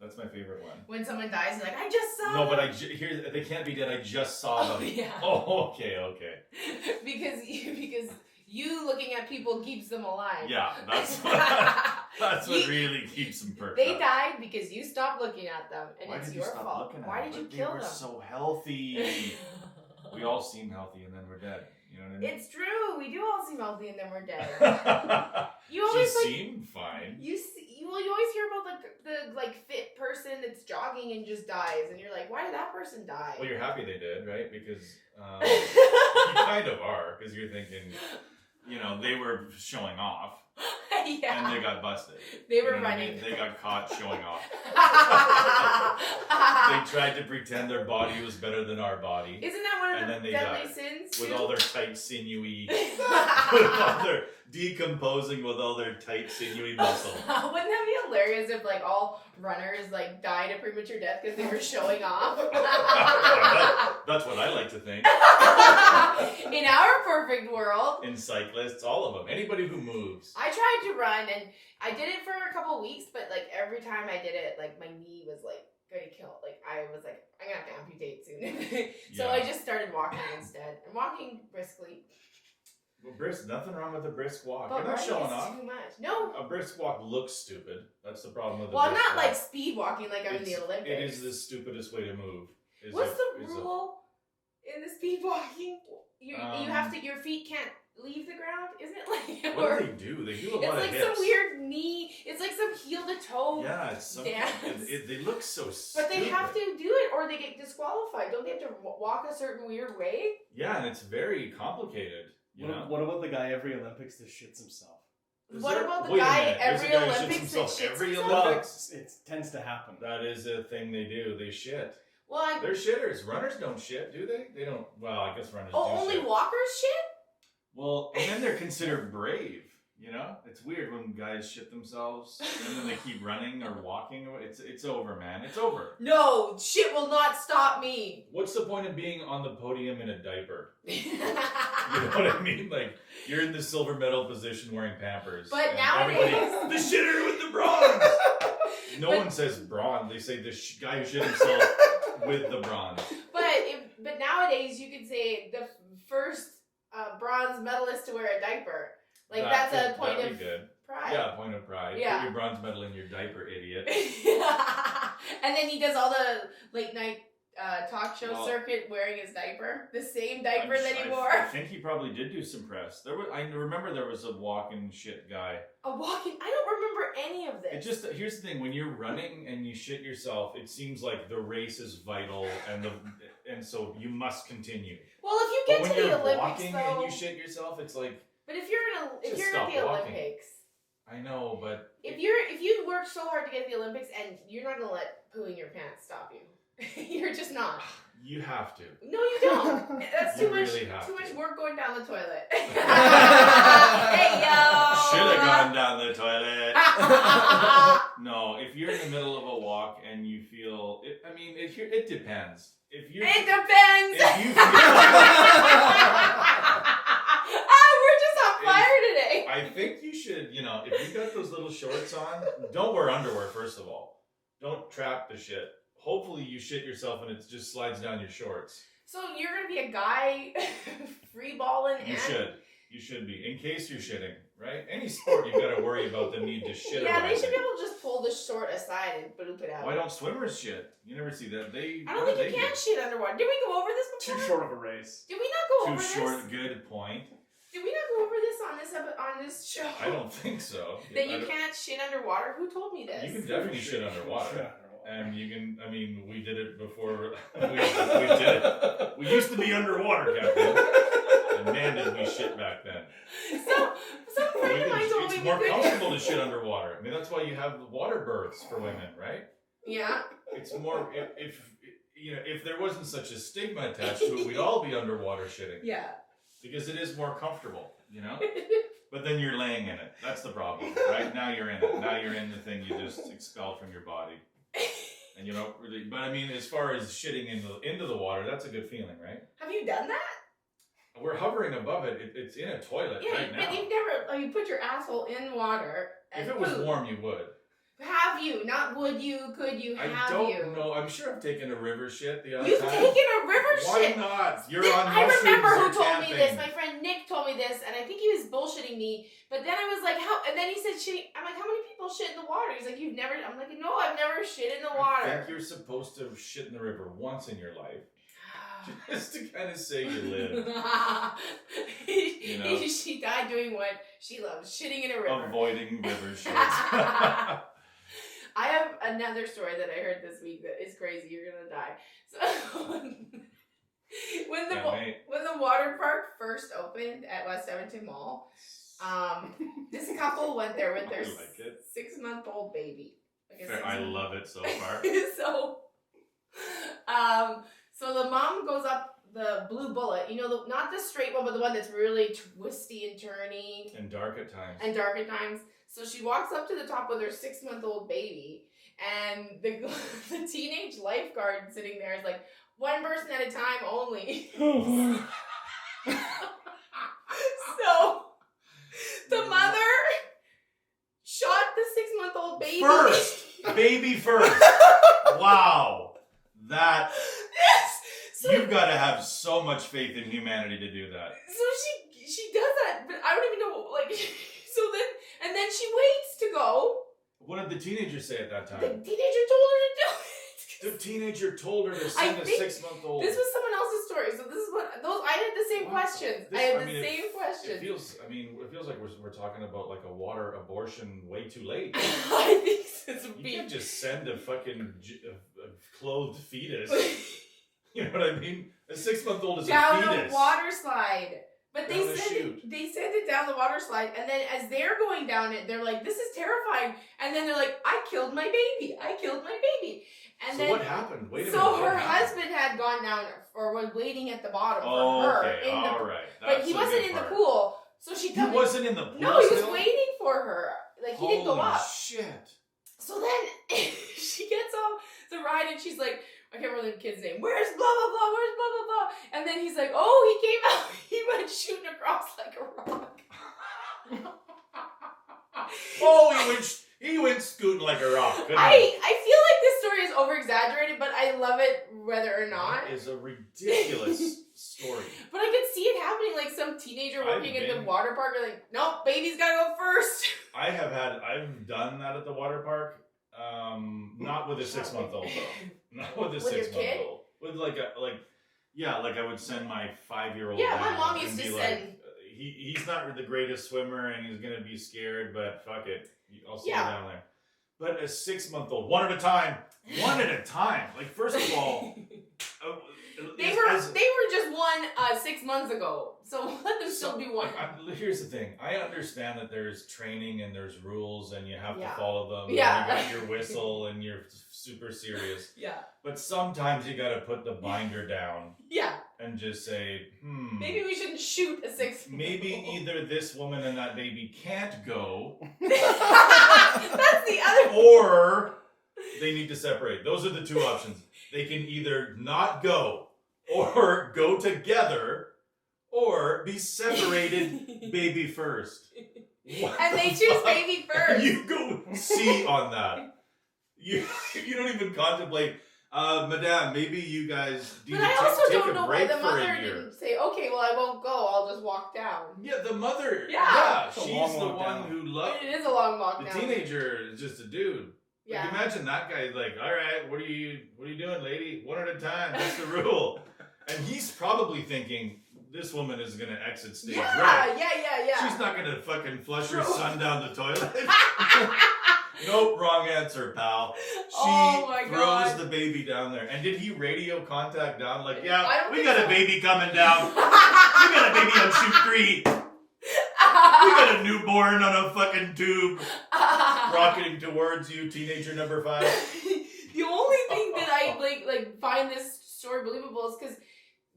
That's my favorite one. When someone dies, you're like, I just saw No, them. but here they can't be dead. I just saw them. Yeah. Oh, okay. because you looking at people keeps them alive. Yeah, that's what really keeps them perked They up. died because you stopped looking at them, and Why it's did your you stop fault. looking at Why them? did you But kill they were them? so healthy. We all seem healthy, and then we're dead. You know what I mean? It's true. We do all seem healthy, and then we're dead. You You always seem fine. You always hear about the fit person that's jogging and just dies, and you're like, why did that person die? Well, you're happy they did, right? Because you kind of are, because you're thinking, they were showing off. Yeah. And they got busted. They were You know what I running. mean? They got caught showing off. They tried to pretend their body was better than our body. Isn't that one And of then the they deadly died. sins? With too? all their tight, sinewy... with all their decomposing with all their tight, sinewy muscle. Wouldn't that be hilarious if all runners died a premature death because they were showing off? That's what I like to think. In our perfect world. In cyclists, all of them. Anybody who moves. I tried to run and I did it for a couple weeks, but every time I did it, my knee was gonna kill. I was I'm gonna have to amputate soon. So I just started walking instead. And walking briskly. Well, nothing wrong with a brisk walk. But You're not running showing is off. too much. No. A brisk walk looks stupid. That's the problem with a Well, I'm brisk not walk. speed walking like I'm in the Olympics. It is the stupidest way to move. What's the rule in the speed walking? You have to. Your feet can't leave the ground, isn't it? What do they do? They do a lot of It's hips. some weird knee. It's some heel to toe. Yeah, it's some. dance. They look so stupid. But they have to do it, or they get disqualified. Don't they have to walk a certain weird way? Yeah, and it's very complicated. You know? What about the guy every Olympics that shits himself? What about the Wait a guy minute, there's every a guy who shits Olympics that himself shits every himself? Olympics? Well, it tends to happen. That is a thing they do. They shit. Well, They're shitters. Runners don't shit, do they? They don't. Well, I guess runners do only shit. walkers shit? Well, and then they're considered brave. It's weird when guys shit themselves and then they keep running or walking. It's over, man. It's over. No, shit will not stop me. What's the point of being on the podium in a diaper? You know what I mean? You're in the silver medal position wearing Pampers. But and nowadays- everybody, the shitter with the bronze. No one says bronze. They say the guy who shit himself with the bronze. But nowadays you could say the first bronze medalist to wear a diaper. That's a point that'd of be good. pride. Yeah, point of pride. Yeah. Put your bronze medal in your diaper, idiot. And then he does all the late night talk show Well, circuit wearing his diaper, the same diaper I'm that sure- he I wore. think he probably did do some press. I remember there was a walking shit guy. A walking. I don't remember any of this. Here's the thing: when you're running and you shit yourself, it seems like the race is vital, and so you must continue. Well, if you But get when to the you're Olympics, walking though. and you shit yourself, it's like But if you're Just at stop the walking. Olympics, I know, but if you work so hard to get to the Olympics, and you're not gonna let pooing your pants stop you. You're just not. you have to. No, you don't. That's You too much. really have Too to. much work going down the toilet. Should Hey yo. have gone down the toilet. No, if you're in the middle of a walk and you feel, it depends. If you, It depends. If you feel, We're just on fire today. I think you should, if you got those little shorts on, don't wear underwear, first of all. Don't trap the shit. Hopefully you shit yourself and it just slides down your shorts. So you're gonna be a guy free balling You and should. You should be. In case you're shitting, right? Any sport, you've got to worry about the need to shit yeah, around they should it. be able to just pull the short aside and bloop it out. Why don't swimmers shit? You never see that. I don't think you can shit underwater. Did we go over this Too before? short of a race. Did we not go Too over short, this? good point. Did we not go over this on this show? I don't think so. That you can't shit underwater? Who told me this? You can definitely shit underwater. Shit. And you can, we did it before. We did it. We used to be underwater, Captain. And man, did we shit back then. Some friend of mine told me It's we more could. comfortable to shit underwater. That's why you have water berths for women, right? Yeah. It's more if there wasn't such a stigma attached to it, we'd all be underwater shitting. Yeah. Because it is more comfortable, But then you're laying in it. That's the problem, right? Now you're in it. Now you're in the thing you just expelled from your body. And you don't really, but as far as shitting into the water, that's a good feeling, right? Have you done that? We're hovering above it. It's in a toilet Yeah, right now. but you've never. You put your asshole in water and If it was poop. warm, you would. Have have you? Not would you, could you, I have don't you? know. I'm sure I've taken a river shit the other You've time. taken a river Why shit. not? You're This- on I mushrooms remember or who told me camping. this. My friend Nick told me this, and I think he was bullshitting me. But then I was like, how? And then he said, shit. I'm like, how many people shit in the water? He's like, you've never. I'm like, no, I've never shit in the I water. think you're supposed to shit in the river once in your life. Just to kind of say you lived. You know? She died doing what she loves, shitting in a river. Avoiding river shits. I have another story that I heard this week that is crazy. You're gonna die. So when the water park first opened at West Edmonton Mall, this couple went there with their I like it. 6-month-old baby. I love it so far. So the mom goes up the blue bullet, not the straight one, but the one that's really twisty and turny. And dark at times. So she walks up to the top with her 6-month-old baby, and the teenage lifeguard sitting there is like, one person at a time only. So the mother shot the 6-month-old baby. First! Baby first! Wow! That... Yes! So, You've got to have so much faith in humanity to do that. So she does that, but I don't even know, and then she waits to go. What did the teenager say at that time? The teenager told her to do it. The teenager told her to send a 6-month-old. This was someone else's story, so this is I had the same questions. Same questions. It feels like we're talking about like a water abortion way too late. I think so. You can't just send a fucking a clothed fetus. You know what I mean? A 6-month-old is down a fetus. a water slide. But Down a chute. they send it down the water slide, and then as they're going down it, they're like, this is terrifying. And then they're like, I killed my baby. And so then, what happened? Wait a minute. so her what happened? husband had gone down or was waiting at the bottom for her. Okay, alright. But he wasn't in the pool. So she He wasn't in the pool. No, he was still? waiting for her. Like, he didn't go up. Shit. So then she gets off the ride and she's like, I can't remember the kid's name. Where's blah, blah, blah? Where's blah, blah, blah? And then he's like, oh, he came out. He went shooting across like a rock. Oh, he went scooting like a rock. I feel like this story is over-exaggerated, but I love it whether or not. That is a ridiculous story. But I could see it happening, like some teenager working at the water park. Like, nope, baby's gotta go first. I've done that at the water park. Not with a 6-month-old though. Not with a 6-month-old. With like I would send my 5-year-old. Yeah, my down mom used and to be send. like, he's not the greatest swimmer and he's gonna be scared, but fuck it, I'll stay Yeah. down there. But a 6-month-old, one at a time. Like, first of all, They were just one 6 months ago, so let them still be one. Here's the thing. I understand that there's training and there's rules and you have to follow them. Yeah. And you got your whistle and you're super serious. Yeah. But sometimes you got to put the binder down. Yeah. And just say, maybe we shouldn't shoot a 6-month-old. Maybe either this woman and that baby can't go. That's the other. Or they need to separate. Those are the two options. They can either not go, or go together, or be separated baby first. And they choose baby first. You go C on that. You don't even contemplate, Madame, maybe you guys need but to I also take don't a know why break the for mother a year. didn't say, okay, well, I won't go, I'll just walk down. Yeah, the mother. Yeah. She's It's a long the walk one down. who loved. It is a long walk The now. teenager is just a dude. Yeah. Like, imagine that guy, like, all right, what are you doing, lady? One at a time. That's the rule. And he's probably thinking, this woman is gonna exit stage right. Yeah. She's not gonna fucking flush her son down the toilet. Nope, wrong answer, pal. She Oh my throws God. the baby down there. And did he radio contact down? Like, I yeah, don't we think got so. a baby coming down. We got a baby on chute 3. We got a newborn on a fucking tube rocketing towards you, teenager number 5. The only thing that I like find this story believable is because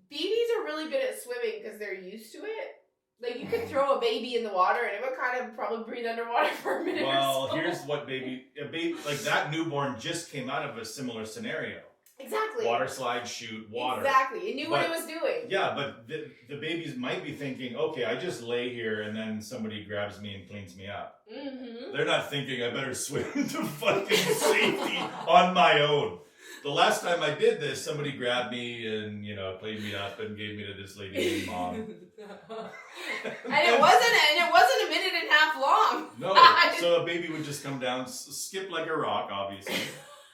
babies are really good at swimming because they're used to it. Like, you could throw a baby in the water and it would kind of probably breathe underwater for a minute Well, or so. here's what a baby like that newborn just came out of a similar scenario. Exactly. Water slide, shoot, water. Exactly. It knew what it was doing. Yeah, but the babies might be thinking, okay, I just lay here and then somebody grabs me and cleans me up. Mm-hmm. They're not thinking I better swim to fucking safety on my own. The last time I did this, somebody grabbed me and, cleaned me up and gave me to this lady named Mom. and it wasn't a minute and a half long. No, so a baby would just come down, skip like a rock, obviously,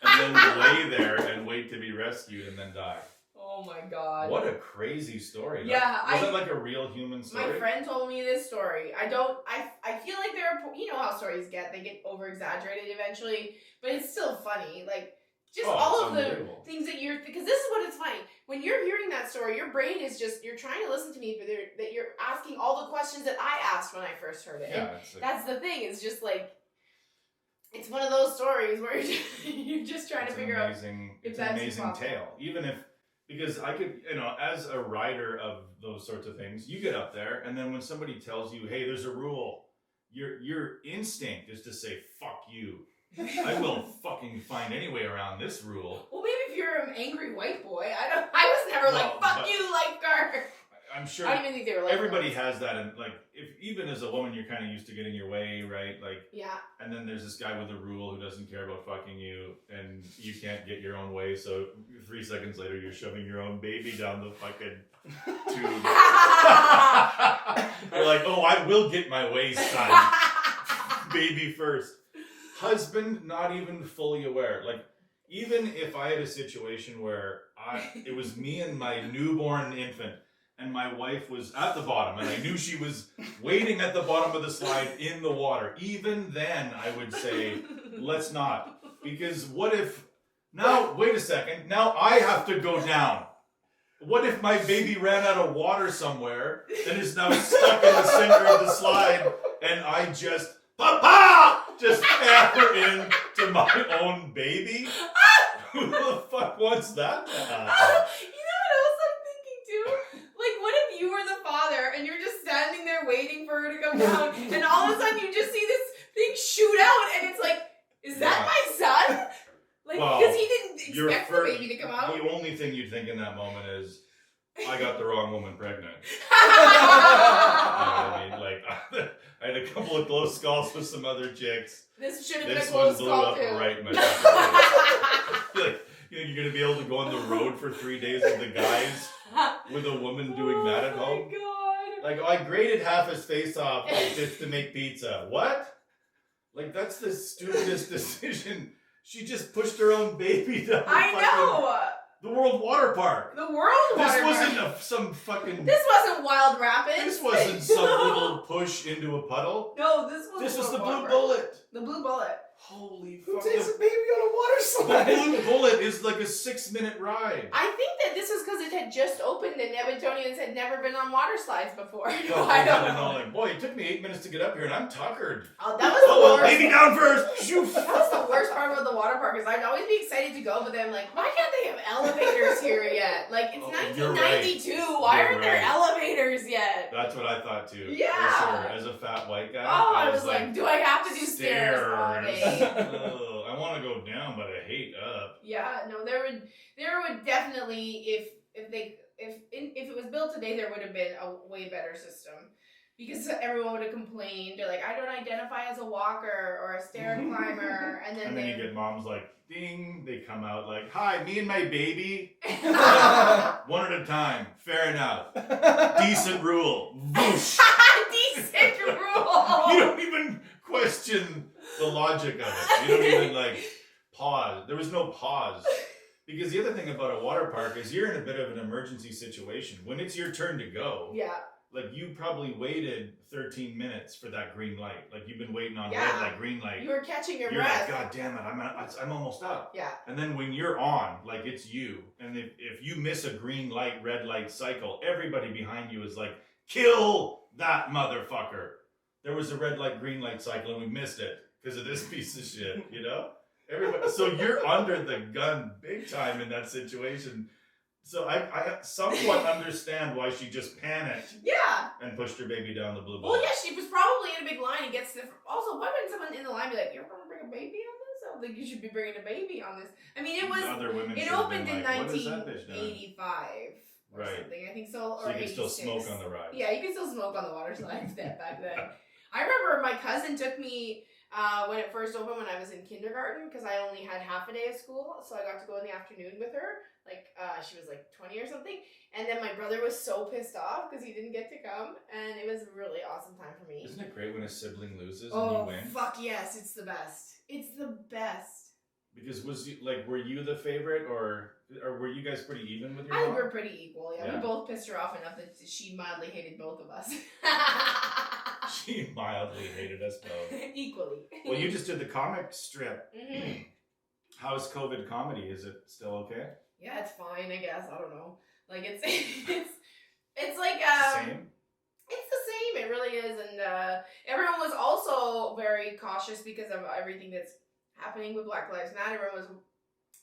and then lay there and wait to be rescued and then die. Oh my God. What a crazy story. Yeah. Was it like a real human story? My friend told me this story. I feel like there are, you know how stories get, they get over exaggerated eventually, but it's still funny. Like, just all of the things that because this is what it's funny. When you're hearing that story, your brain is you're trying to listen to me, but that you're asking all the questions that I asked when I first heard it. Yeah, and that's the thing. It's just like, it's one of those stories where you're just trying to figure out. It's an amazing tale. Even if, because I could, as a writer of those sorts of things, you get up there, and then when somebody tells you, hey, there's a rule, your instinct is to say, fuck you. I will fucking find any way around this rule. Well, maybe if you're an angry white boy, I was never fuck you, lifeguard. I'm sure. I don't even think they were like everybody has that, and if even as a woman, you're kind of used to getting your way, right? Yeah. And then there's this guy with a rule who doesn't care about fucking you, and you can't get your own way. So 3 seconds later, you're shoving your own baby down the fucking tube. You're like, oh, I will get my way, son. Baby first. Husband, not even fully aware. Even if I had a situation where it was me and my newborn infant, and my wife was at the bottom, and I knew she was waiting at the bottom of the slide in the water, even then I would say, let's not. Because what if, now, wait a second, now I have to go down. What if my baby ran out of water somewhere and is now stuck in the center of the slide, and I just, Papa! Just hammer in to my own baby? Who the fuck wants that to happen? You know what else I'm thinking too? What if you were the father and you're just standing there waiting for her to come down, and all of a sudden you just see this thing shoot out, and it's like, is that my son? Because he didn't expect the baby to come out. The only thing you'd think in that moment is, I got the wrong woman pregnant. You know what I mean? I had a couple of close calls with some other chicks. This should have been a close call too. This one blew up right in my face. You think you're going to be able to go on the road for 3 days with the guys with a woman doing that at home? Oh my God. I grated half his face off just to make pizza. What? That's the stupidest decision. She just pushed her own baby down. I know. The World Water Park. The World Water Park. This wasn't some fucking... This wasn't Wild Rapids. This wasn't some little push into a puddle. No, this was the Blue Bullet. The Blue Bullet. Holy Who fuck. takes a baby on a water slide? The Blue Bullet is like a 6-minute ride. I think that this was because it had just opened and Edmontonians had never been on water slides before. Oh, I don't know. Boy, it took me 8 minutes to get up here and I'm tuckered. Oh, that was the worst. Baby down first. Shoot. That was the worst part about the water park is I'd always be excited to go, but then I'm like, why can't they have elevators here yet? It's 1992. Right. Why aren't there elevators yet? That's what I thought too. Yeah. For sure. As a fat white guy. Oh, I was like, do I have to do stairs all day? I want to go down, but I hate up. Yeah, no, there would definitely if it was built today, there would have been a way better system, because everyone would have complained. They're like, I don't identify as a walker or a stair climber, and then you get moms like, ding, they come out like, hi, me and my baby. One at a time. Fair enough. Decent rule. Whoosh. Decent rule. You don't even question the logic of it. You don't even pause. There was no pause. Because the other thing about a water park is you're in a bit of an emergency situation. When it's your turn to go, yeah. You probably waited 13 minutes for that green light. You've been waiting on red light, green light. You were catching your You're breath. like, God damn it, I'm almost up. Yeah. And then when you're on, it's you. And if you miss a green light, red light cycle, everybody behind you is like, kill that motherfucker. There was a red light, green light cycle and we missed it because of this piece of shit, Everybody. So you're under the gun big time in that situation. So I somewhat understand why she just panicked. Yeah. And pushed her baby down the blue ball. Well, yeah, she was probably in a big line and gets the... Also, why wouldn't someone in the line be like, you're going to bring a baby on this? don't think you should be bringing a baby on this. I mean, it was. Other women It should have opened been in like, what is that bitch doing? 1985 or Right. something. I think so. So Or you can still 86. smoke on the ride. Yeah, you can still smoke on the water slides back then. I remember my cousin took me when it first opened when I was in kindergarten because I only had half a day of school, so I got to go in the afternoon with her. Like she was like 20 or something, and then my brother was so pissed off because he didn't get to come, and it was a really awesome time for me. Isn't it great when a sibling loses and Oh you win? fuck yes, it's the best. It's the best. Because were you the favorite or were you guys pretty even with your I mom? think we're pretty equal. Yeah, Yeah. we both pissed her off enough that she mildly hated both of us. She mildly hated us both. Equally. Well, you just did the comic strip. Mm-hmm. How's COVID comedy? Is it still okay? Yeah, it's fine, I guess. I don't know. Like it's like Same? it's the same. It really is, and everyone was also very cautious because of everything that's happening with Black Lives Matter. Everyone was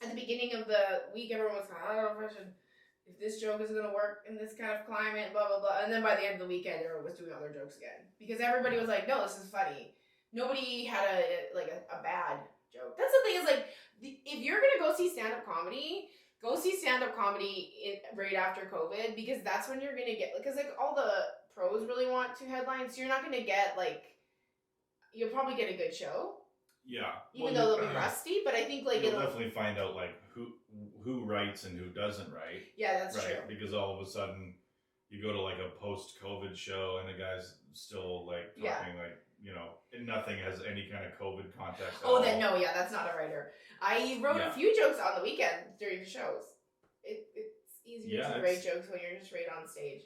at the beginning of the week. Everyone was I don't know if this joke is gonna work in this kind of climate, blah blah blah. And then by the end of the weekend, everyone was doing other jokes again because everybody was like, "No, this is funny." Nobody had a bad joke. That's the thing is like if you're gonna go see stand up comedy. Go see stand-up comedy right after COVID because that's when you're gonna get because like all the pros really want to headline, so you're not gonna get like you'll probably get a good show. Yeah. Even though they'll be rusty, but I think like you'll definitely find out like who writes and who doesn't write. Yeah, that's right? true. Because all of a sudden you go to like a post-COVID show and the guy's still like talking like nothing has any kind of COVID context. Then no, yeah, that's not a writer. I wrote a few jokes on the weekend during the shows. It's easier to write jokes when you're just right on stage.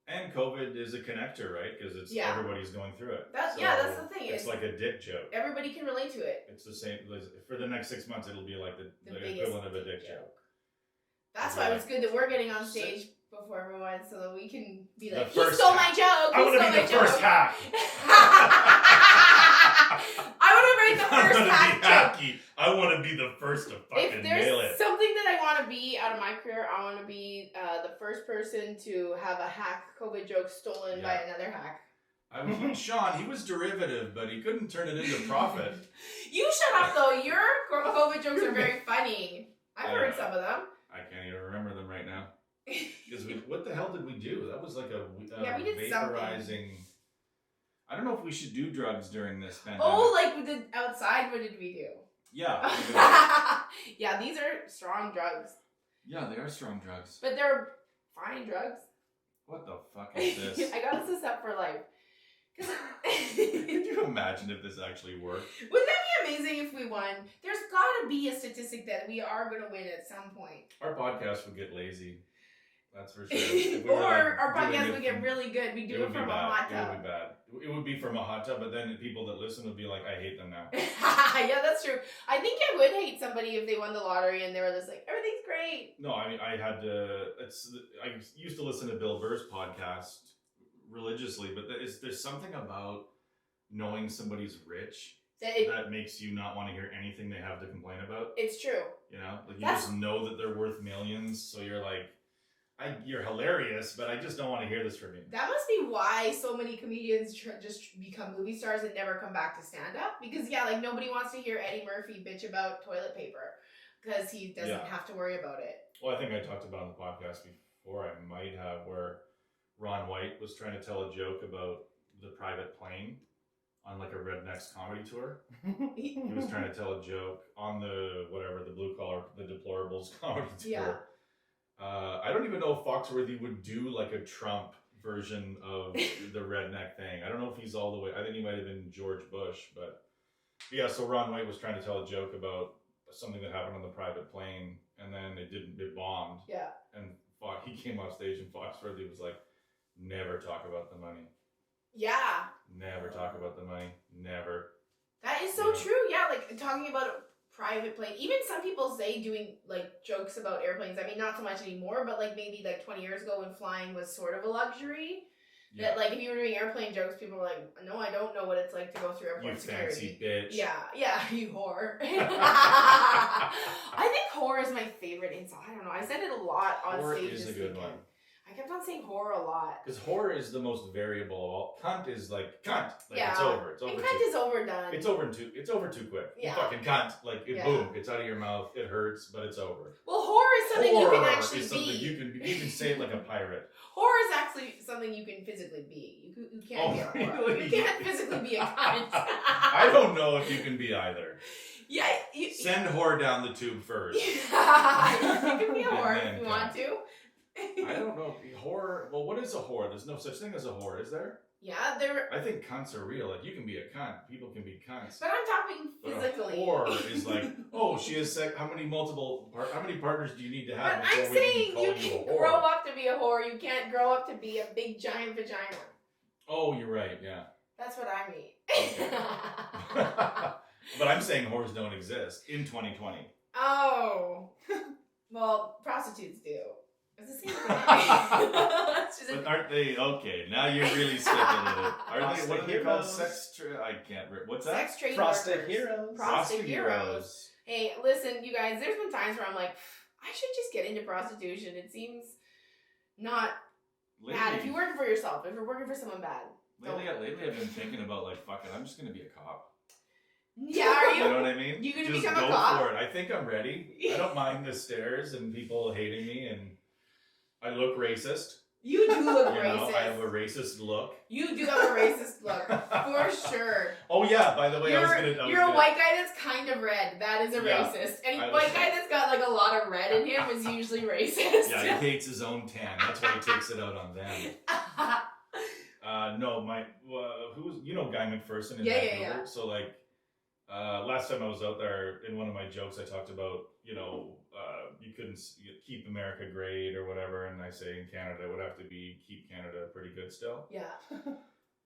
And COVID is a connector, right? Because it's everybody's going through it. That's the thing. It's like a dick joke. Everybody can relate to it. It's the same for the next 6 months. It'll be like the equivalent of a dick joke. That's why it's good that we're getting on stage before everyone, so that we can be like, he stole my joke. I want to be the first hack. I want to write the first hack joke. I want to be the first to fucking nail it. If there's something that I want to be out of my career, I want to be the first person to have a hack COVID joke stolen by another hack. Sean, he was derivative, but he couldn't turn it into profit. You shut up, though. Your COVID jokes are very funny. I've heard some of them. I can't even remember them right now. Because what the hell did we do? That was like a we did vaporizing. Something. I don't know if we should do drugs during this pandemic. Oh, like we did outside. What did we do? Yeah. Yeah, these are strong drugs. Yeah, they are strong drugs. But they're fine drugs. What the fuck is this? I got this up for life. Could you imagine if this actually worked? Wouldn't that be amazing if we won? There's got to be a statistic that we are going to win at some point. Our podcast would get lazy. That's for sure. Or our podcast would get really good. We do it from a hot tub. It would be bad. It would be from a hot tub, but then the people that listen would be like, I hate them now. Yeah, that's true. I think I would hate somebody if they won the lottery and they were just like, everything's great. No, I mean, I used to listen to Bill Burr's podcast religiously, but there's something about knowing somebody's rich that makes you not want to hear anything they have to complain about. It's true. You know? Like, you just know that they're worth millions, so you're like, you're hilarious, but I just don't want to hear this from you. That must be why so many comedians just become movie stars and never come back to stand up. Because like nobody wants to hear Eddie Murphy bitch about toilet paper because he doesn't have to worry about it. Well, I think I talked about on the podcast before. I might have where Ron White was trying to tell a joke about the private plane on like a Rednecks comedy tour. He was trying to tell a joke on the blue collar, the deplorables comedy tour. Yeah. I don't even know if Foxworthy would do like a Trump version of the redneck thing. I don't know if he's all the way. I think he might have been George Bush, but yeah. So Ron White was trying to tell a joke about something that happened on the private plane, and then it bombed. Yeah. And he came off stage, and Foxworthy was like, "Never talk about the money." Yeah. Never talk about the money. Never. That is so true. Yeah, like talking about private plane. Even some people say doing like jokes about airplanes. I mean, not so much anymore, but like maybe like 20 years ago when flying was sort of a luxury. Yeah. That like if you were doing airplane jokes, people were like, "No, I don't know what it's like to go through airport security." You fancy bitch. Yeah, you whore. I think whore is my favorite insult. I don't know. I said it a lot on whore stage is this a good weekend. one. I kept on saying whore a lot. Because whore is the most variable of all. Cunt is like cunt. Like Yeah. it's over. It's over. And cunt is overdone. It's over too quick. Yeah. You fucking cunt. Like boom, it's out of your mouth. It hurts, but it's over. Well, whore is something you can actually is something be. You can say it like a pirate. Whore is actually something you can physically be. You can't be a whore. Really? You can't physically be a cunt. I don't know if you can be either. Yeah. Send whore down the tube first. You can be a whore And then if you want to. I don't know. Whore. Well, what is a whore? There's no such thing as a whore, is there? Yeah, there. I think cunts are real. Like you can be a cunt. People can be cunts. But I'm talking physically. But a whore is like, oh, she has sex. How many partners do you need to have? But I'm before we saying can you call can a whore? grow up to be a whore. You can't grow up to be a big giant vagina. Oh, you're right. Yeah. That's what I mean. Okay. But I'm saying whores don't exist in 2020. Oh. Well, prostitutes do. It's the same thing. It's just But aren't they? Okay, now you're really sticking with it. Are they? What are they called? Heroes. I can't. What's that? sex trade Prostate workers. heroes. Prostate heroes. Hey, listen, you guys, there's been times where I'm like, I should just get into prostitution. It seems not bad if you're working for yourself. If you're working for someone bad. Lately I've been thinking about like, fuck it, I'm just gonna be a cop. Yeah, are you? You know what I mean? You gonna just become a go cop? for it. I think I'm ready. I don't mind the stares and people hating me, and I look racist. You do look You know, racist. I have a racist look. You do have a racist look, for sure. Oh yeah, by the way, You're I a white guy that's kind of red. That is a Yeah, racist. Any I white was- guy that's got like a lot of red in him is usually racist. Yeah, he hates his own tan. That's why he takes it out on them. No, who's Guy McPherson in Yeah, Vancouver? yeah. So like, last time I was out there, in one of my jokes, I talked about you couldn't keep America great or whatever, and I say in Canada it would have to be keep Canada pretty good still. Yeah.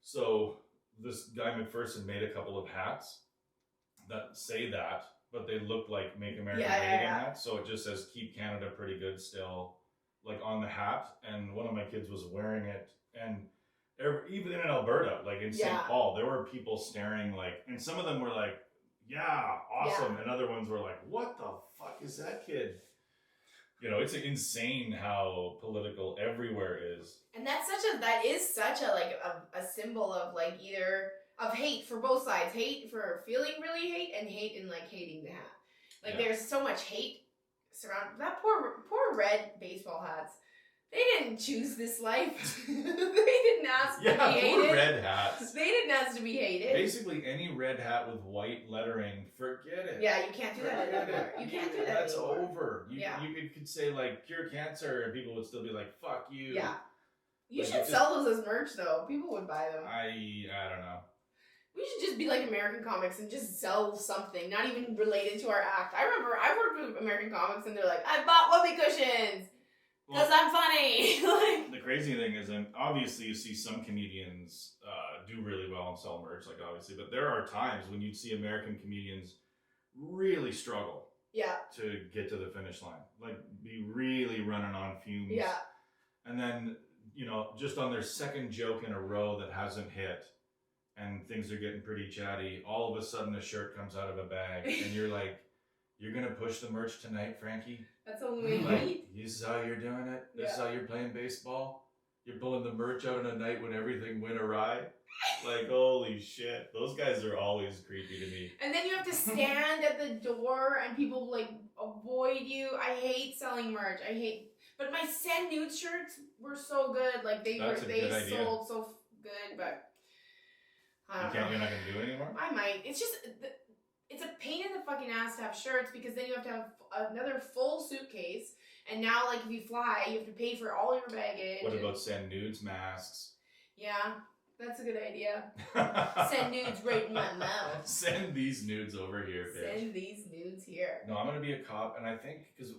So this Guy McPherson made a couple of hats that say that, but they look like Make America Yeah, Great yeah, Again yeah. hats. So it just says keep Canada pretty good still, like on the hat. And one of my kids was wearing it, and even in Alberta, like in St. Yeah. Paul, there were people staring like, and some of them were like, yeah, awesome. And other ones were like, what the fuck is that kid? It's insane how political everywhere is. And that is such a symbol of like either of hate for both sides. Hate for feeling really hate and hate in like hating the hat. Like Yeah. there's so much hate surround that poor red baseball hats. They didn't choose this life. They didn't ask to be Yeah, hated. poor red hats. They didn't ask to be hated. Basically, any red hat with white lettering, forget it. Yeah, you can't do that anymore. You can't do that That's anymore. over. You could say like cure cancer, and people would still be like, "Fuck you." Yeah. You Like, should sell those as merch though. People would buy them. I don't know. We should just be like American Comics and just sell something, not even related to our act. I remember I worked with American Comics and they're like, I bought whoopee cushions because I'm funny. Like, the crazy thing is, and obviously you see some comedians do really well and sell merch, like obviously, but there are times when you'd see American comedians really struggle yeah, to get to the finish line, like be really running on fumes. yeah. And then, just on their second joke in a row that hasn't hit, and things are getting pretty chatty, all of a sudden a shirt comes out of a bag, and you're like, you're going to push the merch tonight, Frankie? That's the only way you Like, eat. this is how you're doing it? This is Yeah. how you're playing baseball? You're pulling the merch out on a night when everything went awry? Like, holy shit. Those guys are always creepy to me. And then you have to stand at the door and people like avoid you. I hate selling merch. But my Send Nudes shirts were so good. Like they That's a good idea. sold so good, but I don't know. You're not going to do it anymore? I might. It's just, it's a pain in the fucking ass to have shirts because then you have to have another full suitcase. And now, like, if you fly, you have to pay for all your baggage. What about Send Nudes masks? Yeah, that's a good idea. Send nudes right in my mouth. Send these nudes over here, bitch. Send these nudes here. No, I'm going to be a cop, and I think, because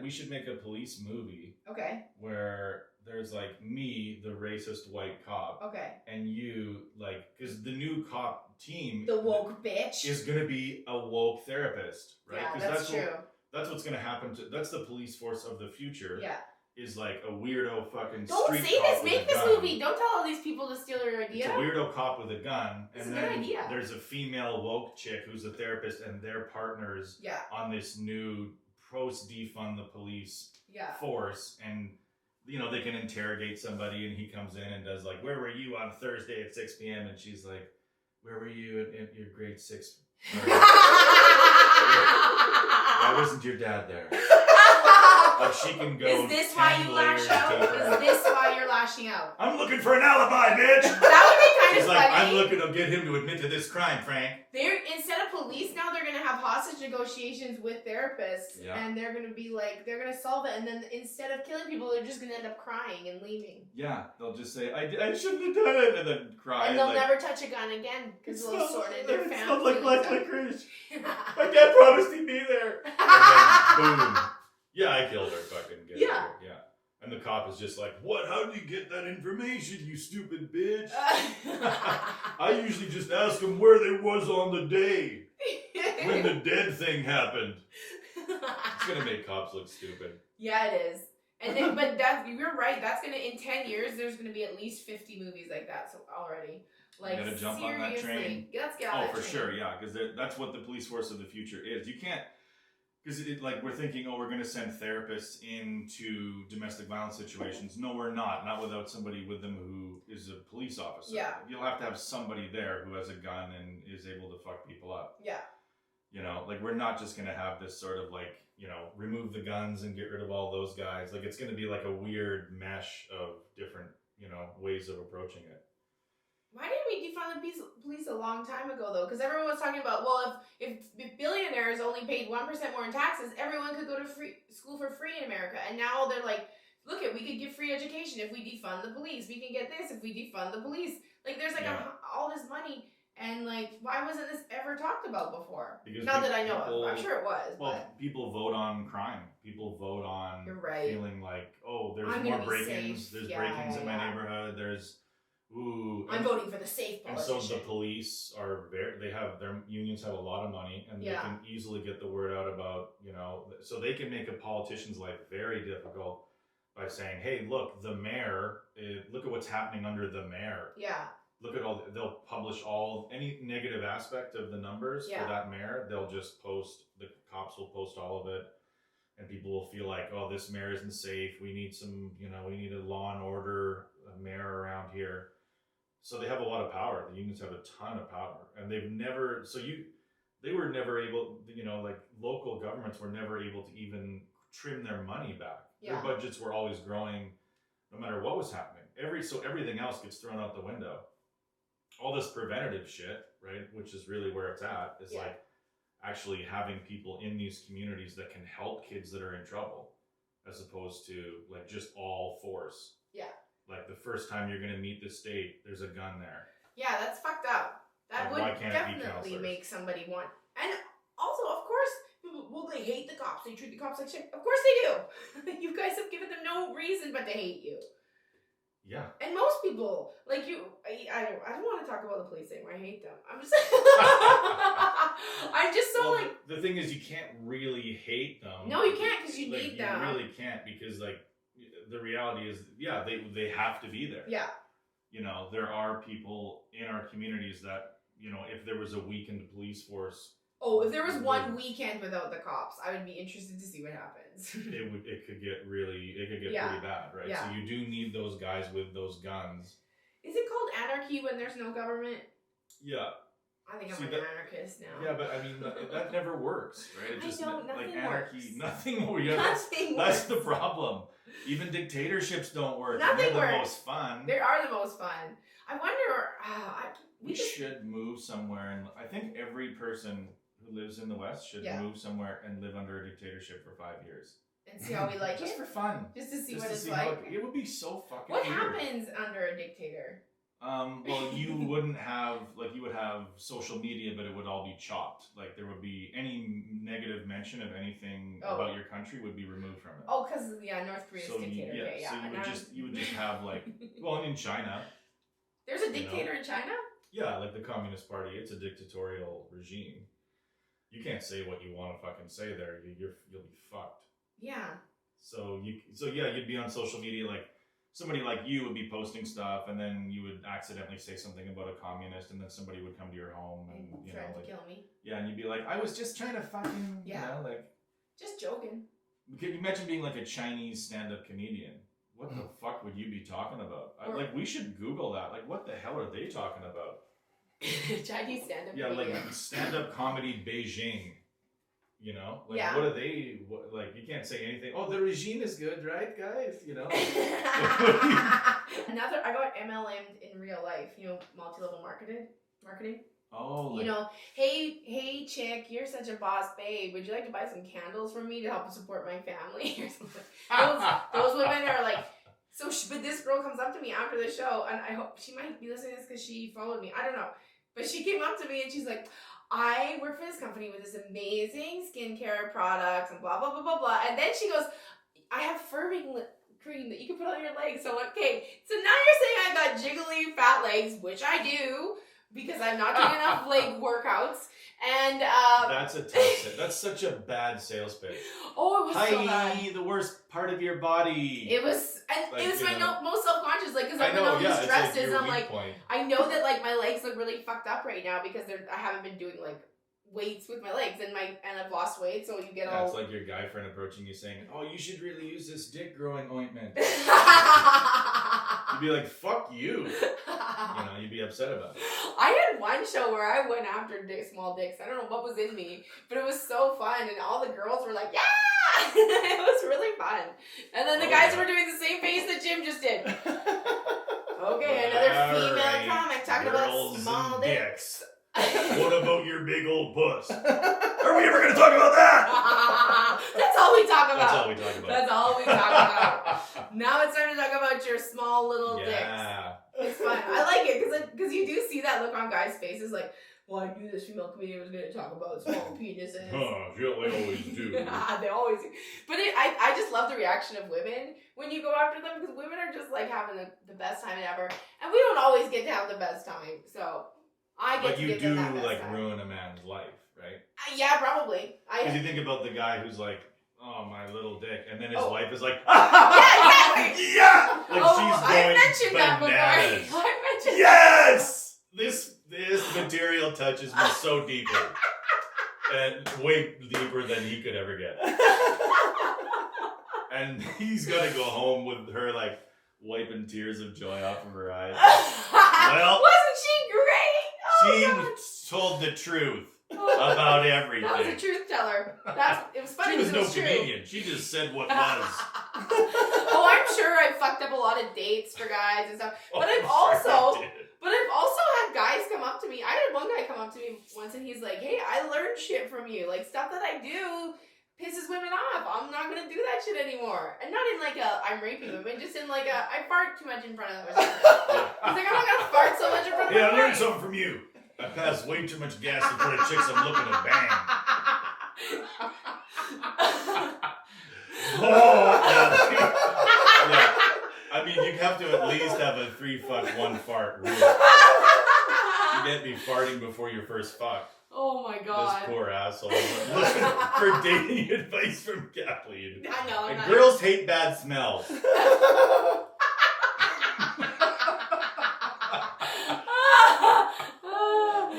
we should make a police movie Okay, where there's, like, me, the racist white cop, okay. and you, like, because the new cop team The woke bitch. is going to be a woke therapist, right? Yeah, 'Cause that's true. That's what's going to happen that's the police force of the future. Yeah. Is like a weirdo fucking Don't street say cop this. with Make a this gun. movie. Don't tell all these people to steal your It's idea. a weirdo cop with a gun, It's and a good then idea. there's a female woke chick who's a therapist, and they're partners Yeah, on this new post defund the police yeah. force, and they can interrogate somebody, and he comes in and does like, "Where were you on Thursday at 6 p.m.?" And she's like, "Where were you at your grade 6? Why wasn't your dad there?" Like she can go. Is this why you lash out? Is this why you're lashing out? I'm looking for an alibi, bitch. That would be kind She's of like, funny. I'm looking to get him to admit to this crime, Frank. They're instead of police now, they're gonna have hostage negotiations with therapists, and they're gonna be like, they're gonna solve it, and then instead of killing people, they're just gonna end up crying and leaving. Yeah, they'll just say, I shouldn't have done it, and then cry. And they'll never touch a gun again because they'll sort it. Their It family. smells like black licorice. My dad promised he'd be there. And then, boom. Yeah, I killed her. Fucking get her. Yeah. And the cop is just like, "What? How did you get that information, you stupid bitch?" I usually just ask them where they was on the day when the dead thing happened. It's gonna make cops look stupid. Yeah, it is. And then, but you're right. That's gonna in 10 years. There's gonna be at least 50 movies like that. So already, like, you gotta jump on that train. Let's get on that for train. sure, yeah, because that's what the police force of the future is. You can't. Because like we're thinking, we're going to send therapists into domestic violence situations. No, we're not. Not without somebody with them who is a police officer. Yeah. You'll have to have somebody there who has a gun and is able to fuck people up. Yeah. Like we're not just going to have this sort of like, remove the guns and get rid of all those guys. Like it's going to be like a weird mesh of different, ways of approaching it. Why didn't we defund the police a long time ago, though? Because everyone was talking about, well, if billionaires only paid 1% more in taxes, everyone could go to school for free in America. And now they're like, look, we could give free education if we defund the police. We can get this if we defund the police. Like, there's like all this money. And like, why wasn't this ever talked about before? Because not that I know of. I'm sure it was. Well, but people vote on crime. People vote on you're right. feeling like, oh, there's I'm more break-ins. There's break-ins in my neighborhood. There's I'm voting for the safe politician. And so the police are their unions have a lot of money, and they can easily get the word out about, so they can make a politician's life very difficult by saying, hey, look, the mayor, look at what's happening under the mayor. Yeah. Look at they'll publish any negative aspect of the numbers for that mayor. They'll just the cops will post all of it, and people will feel like, oh, this mayor isn't safe. We need we need a law and order mayor around here. So they have a lot of power. The unions have a ton of power, and they were never able, like local governments were never able to even trim their money back. Yeah. Their budgets were always growing, no matter what was happening. So everything else gets thrown out the window. All this preventative shit, right, which is really where it's at, is like actually having people in these communities that can help kids that are in trouble, as opposed to like just all force. Yeah. Like the first time you're going to meet the state, there's a gun there. Yeah, that's fucked up. That would definitely make somebody want. And also, of course, people, they hate the cops. They treat the cops like shit. Of course they do. You guys have given them no reason but to hate you. Yeah. And most people, like you, I don't want to talk about the police anymore. I hate them. I'm just, The thing is, you can't really hate them. No, you can't because you need them. You really can't because the reality is, they have to be there. Yeah. There are people in our communities that, if there was a weakened police force. Oh, if there was one weekend without the cops, I would be interested to see what happens. It could get pretty bad, right? Yeah. So you do need those guys with those guns. Is it called anarchy when there's no government? Yeah. I think I'm an anarchist now. Yeah, but I mean, that never works, right? It just, nothing like anarchy, works. Nothing works. That's the problem. Even dictatorships don't work. Nothing They're works. the most fun. They are the most fun. I wonder, we should move somewhere, and I think every person who lives in the West should move somewhere and live under a dictatorship for 5 years. And see how we like just it. Just for fun. Just to see what it's like. It would be so fucking What weird. happens under a dictator? Well, you would have social media, but it would all be chopped. Like there would be any negative mention of anything about your country would be removed from it. Oh, because North Korea's dictator. So you would just have and in China. There's a dictator in China? Yeah, like the Communist Party. It's a dictatorial regime. You can't say what you want to fucking say there. You'll be fucked. Yeah. So you'd be on social media like. Somebody like you would be posting stuff, and then you would accidentally say something about a communist, and then somebody would come to your home and try to kill me. Yeah, and you'd be like, "I was just trying to fucking, just joking." Can you imagine being like a Chinese stand-up comedian? what the fuck would you be talking about? Or- We should Google that. Like, what the hell are they talking about? Chinese stand-up Yeah, like comedian. stand-up comedy Beijing. You know, like Yeah. what are they? Like you can't say anything. Oh, the regime is good, right, guys? You know. Another, I got MLM'd in real life. You know, multi-level marketing. Oh, You know, hey chick, you're such a boss babe. Would you like to buy some candles from me to help support my family or something? Those women are like, but this girl comes up to me after the show, and I hope she might be listening to this because she followed me. I don't know, but she came up to me and she's like, I work for this company with this amazing skincare products and blah blah blah blah blah. And then she goes, I have firming cream that you can put on your legs. So okay, so now you're saying I got jiggly fat legs, which I do. Because I'm not doing enough leg workouts, and that's a tough. That's such a bad sales pitch. Oh, it was so bad. Hi, the worst part of your body. It was, and Like, it was you my know. most self-conscious, like, because I I've been know, on yeah, these it's dresses, like and your I'm weak like, point. I know that like my legs look really fucked up right now because I haven't been doing like weights with my legs, and I've lost weight, so you get Yeah, all. it's like your guy friend approaching you saying, "Oh, you should really use this dick growing ointment." You'd be like, "Fuck you." You know, you'd be upset about it. I had one show where I went after small dicks. I don't know what was in me, but it was so fun, and all the girls were like, "Yeah!" It was really fun. And then the guys were doing the same face that Jim just did. Okay, another female Alright, comic talking about girls small and dicks. What about your big old puss? Are we ever going to talk about that? That's all we talk about. That's all we talk about. That's all we talk about. Now it's time to talk about your small little dicks. Yeah. It's fun. I like it because you do see that look on guys' faces, like, well, I knew this female comedian was going to talk about small penises. Huh, they always do. They always do. But I just love the reaction of women when you go after them, because women are just like having the best time ever, and we don't always get to have the best time. So I get But to you give do them that best like time. ruin a man's life, right? Yeah, probably. Because you think about the guy who's like, "Oh, my little dick," and then his Oh. wife is like, Yeah, exactly. "Yeah!" Like Oh, she's I going mentioned that bananas. before. I mentioned Yes! This material touches me so deeply. And way deeper than he could ever get. And he's gonna go home with her like wiping tears of joy off of her eyes. Well, wasn't she great? She Oh, told the truth God. about everything. That was a truth teller. It was funny She was because no it was true. comedian. She just said what was. Oh, I'm sure I fucked up a lot of dates for guys and stuff. But I'm I've sure also- I did. But I've also had guys come up to me. I had one guy come up to me once and he's like, hey, I learned shit from you. Like, stuff that I do pisses women off. I'm not going to do that shit anymore. And not in like a, I'm raping women, just in like a, I fart too much in front of them or something. He's like, I'm not going to fart so much in front of Yeah, I my learned wife. something from you. I pass way too much gas in front of chicks I'm looking to bang. Yeah. I mean, you have to at least have a 3 fuck 1 fart rule. You can't be farting before your first fuck. Oh my god. This poor asshole looking for dating advice from Kathleen. I know. I'm And not- girls hate bad smells.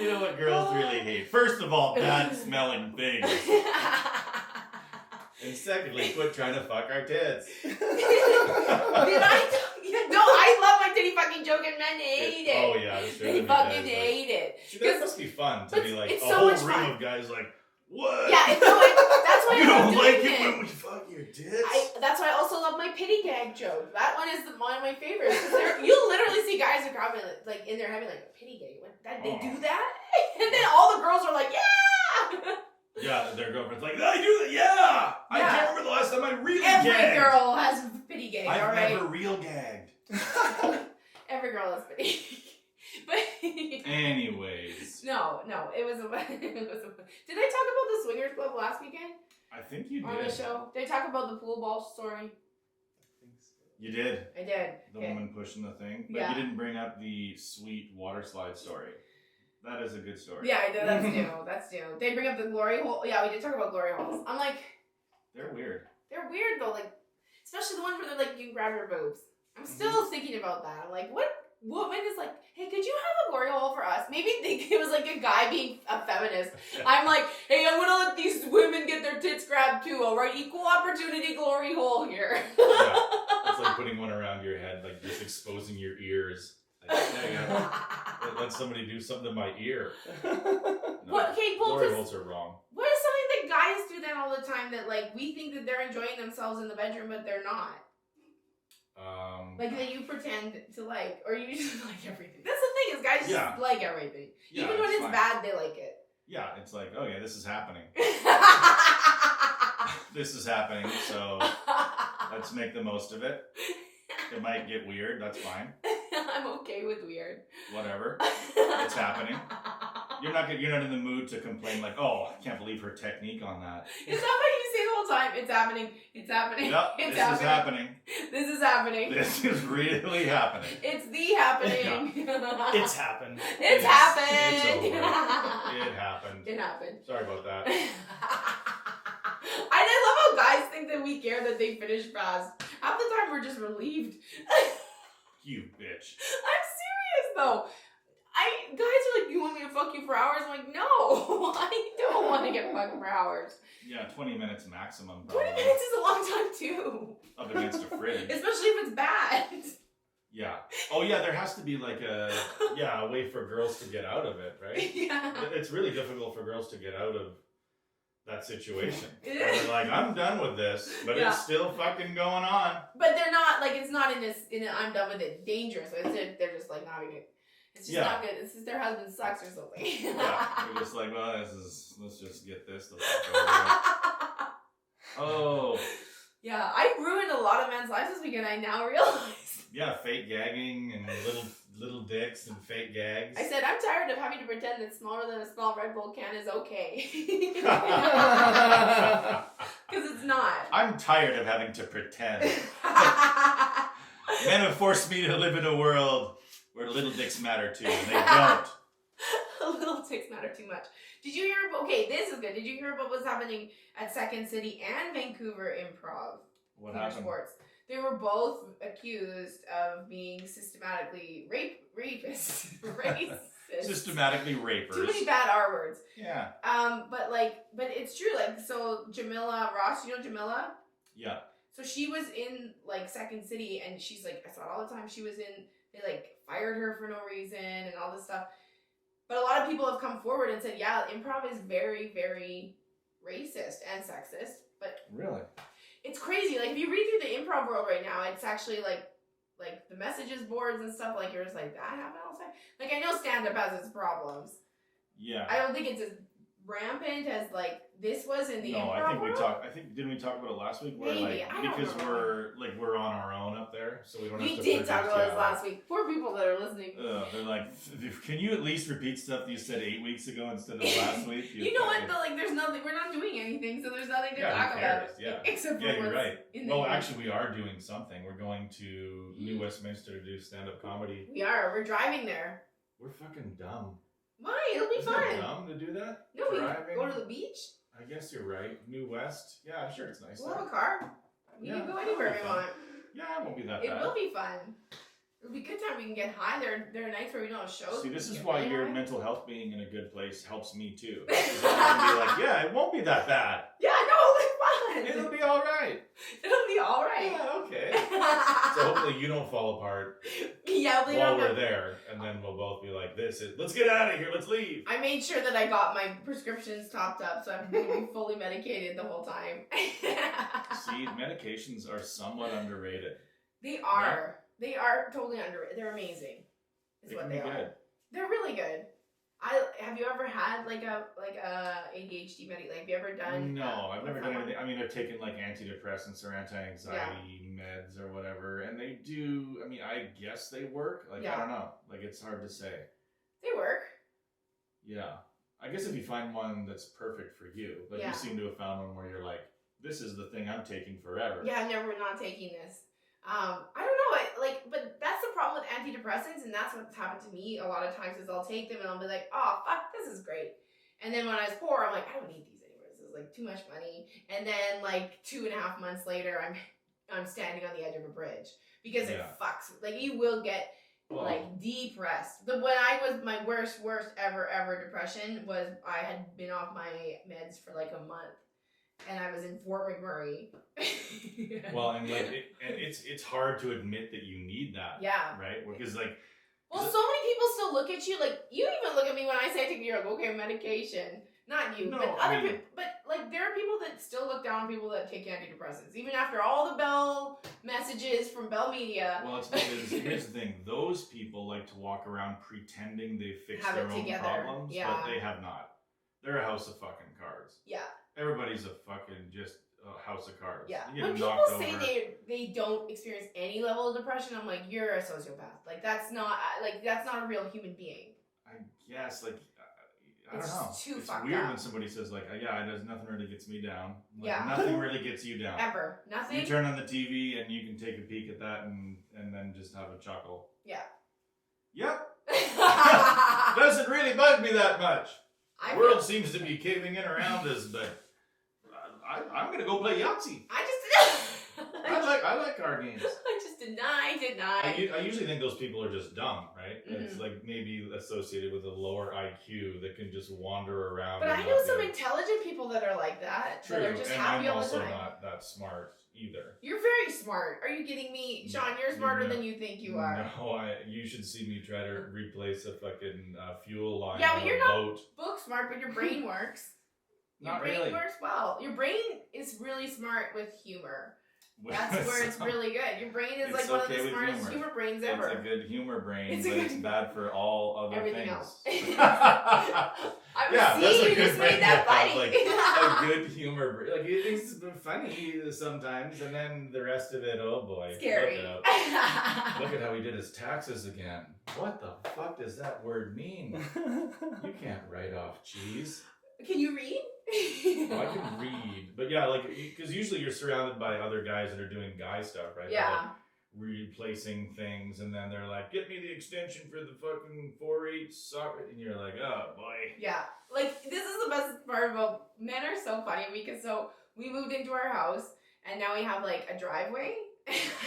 You know what girls really hate? First of all, bad smelling things. And secondly, quit trying to fuck our tits. Did I? No, I love my titty fucking joke and men hate it. Oh yeah, I'm sure. They that'd be fucking bad, hate it. but that must be fun to but be like it's a so whole much room fun. of guys like, what? Yeah, it's so that's why You I love don't doing like it it. when we fuck your tits? That's why I also love my pity gag joke. That one is one of my favorites. You'll literally see guys in crowd like in their head be like, pity gag? They do that? And then all the girls are like, yeah! Yeah, their girlfriend's like, I do that, yeah! I Yeah. can't remember the last time I really Every gagged. girl has pity gag, I've alright? never real gagged. Every girl has pity But Anyways. No, it was a Did I talk about the swingers club last weekend? I think you On did. the show? Did I talk about the pool ball story? You did. I did. The Okay. woman pushing the thing. But Yeah. you didn't bring up the sweet water slide story. That is a good story. Yeah, I did. That's new. That's new. They bring up the glory hole. Yeah, we did talk about glory holes. I'm like, They're weird. they're weird though. Like, especially the ones where they're like, you can grab your boobs. I'm still thinking about that. I'm like, what woman is like, hey, could you have a glory hole for us? Maybe it was like a guy being a feminist. I'm like, hey, I'm gonna let these women get their tits grabbed too. All right, equal opportunity glory hole here. Yeah. It's like putting one around your head, like just exposing your ears. Like, let somebody do something to my ear. No, What? Okay, well, glory holes are wrong. what is something that guys do then all the time that like we think that they're enjoying themselves in the bedroom, but they're not? Like that you pretend to like, or you just like everything. That's the thing is guys just like everything. Yeah, even when it's fine. bad, they like it. Yeah, it's like, oh yeah, this is happening. This is happening, so let's make the most of it. It might get weird, that's fine. I'm okay with weird. Whatever. It's happening. You're not in the mood to complain like, oh, I can't believe her technique on that. Is that what you say the whole time? It's happening. It's happening. Yep, It's this is happening. This is happening. This is really happening. It's the happening. It's happened. It's happened. It's over. It happened. It happened. Sorry about that. I love how guys think that we care that they finish fast. Half the time we're just relieved. You bitch. I'm serious though. Guys are like, you want me to fuck you for hours? I'm like, no, I don't want to get fucked for hours. Yeah, 20 minutes maximum. Probably. 20 minutes is a long time too. Up against a fridge. Especially if it's bad. Yeah. Oh yeah, there has to be like a way for girls to get out of it, right? Yeah. It's really difficult for girls to get out of that situation. It They're is. like, I'm done with this, but Yeah. it's still fucking going on. But they're not, like, it's not in a I'm done with it danger, so they're just like not having it. It's just not good. It's just their husband sucks or something. Yeah. They're just like, well, let's just get this the fuck over with. Oh. Yeah, I ruined a lot of men's lives this weekend, I now realize. Yeah, fake gagging and little dicks and fake gags. I said, I'm tired of having to pretend that smaller than a small Red Bull can is okay. Because it's not. I'm tired of having to pretend. Men have forced me to live in a world where little dicks matter too, and they don't. Little dicks matter too much. Did you hear, okay, this is good. Did you hear about what's happening at Second City and Vancouver Improv? What Peter happened? Schwartz. They were both accused of being systematically rapists. Racist. Systematically rapers. Too many bad R words. Yeah. But it's true. Like, so Jamila Ross, you know Jamila? Yeah. So she was in like Second City, and she's like, I saw it all the time. She was in. They like fired her for no reason and all this stuff. But a lot of people have come forward and said, yeah, improv is very, very racist and sexist. But Really? it's crazy. Like, if you read through the improv world right now, it's actually like the messages boards and stuff, like, you're just like, that happened all the time. Like, I know stand-up has its problems. Yeah. I don't think it's as rampant as, like, this was in the improv I think world. didn't we talk about it last week? Where, Maybe. like, I don't because remember. we're on our own up there, so we don't have We to did talk produce- about this last week. Poor people that are listening. They're like, can you at least repeat stuff you said 8 weeks ago instead of last week? You know what, though? Like, there's nothing, we're not doing anything, so there's nothing to Yeah, talk who about. cares? Yeah. Except for Yeah, you're what's right. in the Well, news. actually, we are doing something. We're going to New Westminster to do stand-up comedy. We are. We're driving there. We're fucking dumb. Why? It'll be Isn't fun. it dumb to do that? No, we Driving? go to the beach. I guess you're right. New West. Yeah, sure, it's nice. We'll have a car. We Yeah, can go that'll anywhere be we fun. want. Yeah, it won't be that It bad. will be fun. It'll be a good time. We can get high. There are nights where we don't have shows. See, we this can is get why really your high. mental health being in a good place helps me too. 'Cause then I can be like, yeah, it won't be that bad. Yeah, no, it'll be It'll fun. be all right. It'll be all right. Yeah, okay. So hopefully you don't fall apart Yeah, we while don't we're have- there, and then we'll both be like, let's get out of here, let's leave. I made sure that I got my prescriptions topped up, so I'm going to be fully medicated the whole time. See, medications are somewhat underrated. They are. They are totally underrated. They're amazing. Is They what can they be are. good. They're really good. Have you ever had like a ADHD medic? Like, have you ever done? No, I've never done someone? anything. I mean, I've taken like antidepressants or anti-anxiety meds or whatever, and they do. I mean, I guess they work. Like, Yeah. I don't know. Like, it's hard to say. They work. Yeah. I guess if you find one that's perfect for you, like Yeah. you seem to have found one where you're like, this is the thing I'm taking forever. Yeah, I'm never not taking this. I don't know. But that's the problem with antidepressants, and that's what's happened to me a lot of times. Is I'll take them and I'll be like, oh fuck, this is great. And then when I was poor, I'm like, I don't need these anymore. This is like too much money. And then like 2.5 months later, I'm standing on the edge of a bridge because it Yeah. fucks. Like, you will get Well, like depressed. When I was my worst ever depression was I had been off my meds for like a month, and I was in Fort McMurray. Well, and it's hard to admit that you need that. Yeah. Right? Because well, so many people still look at you like you even look at me when I say I take your okay medication. Not you, No, but other people. But like there are people that still look down on people that take antidepressants, even after all the Bell messages from Bell Media. Well, it's because here's the thing: those people like to walk around pretending they fix Have their it own together. problems, Yeah. but they have not. They're a house of fucking cards. Yeah. Everybody's a fucking just a house of cards. Yeah. You When get people knocked say over. they don't experience any level of depression, I'm like, you're a sociopath. Like that's not a real human being. I guess I don't It's know. too It's fucked weird up. when somebody says like, yeah, there's nothing really gets me down. Like, Yeah. Nothing really gets you down. Ever. Nothing. You turn on the TV and you can take a peek at that and then just have a chuckle. Yeah. Yep. Doesn't really bug me that much. The world seems to be caving in around us, but I'm gonna go play Yahtzee. I like card games. I just deny. I usually think those people are just dumb, right? It's like maybe associated with a lower IQ that can just wander around. But I know some intelligent people that are like that. True, that are just and happy I'm all the also time. not that smart either. You're very smart. Are you kidding me? Sean, you're smarter than you think you are. No, you should see me try to replace a fucking fuel line Yeah, on but you're a not boat. book smart, but your brain works. Your Not brain really. works well. Your brain is really smart with humor. That's where it's really good. Your brain is It's like one of okay the with smartest humor. humor brains ever. It's a good humor brain, It's a but good- it's bad for all other Everything things. else. Yeah, I was you just made that funny. Like a good humor brain. Like it's funny sometimes, and then the rest of it, oh boy. Scary. Look at how he did his taxes again. What the fuck does that word mean? You can't write off cheese. Can you read? Oh, I can read, but yeah, like because usually you're surrounded by other guys that are doing guy stuff, right? Yeah. They're, like, replacing things, and then they're like, "Get me the extension for the fucking 4/8 socket," and you're like, "Oh boy." Yeah. Like this is the best part about men are so funny because so we moved into our house and now we have like a driveway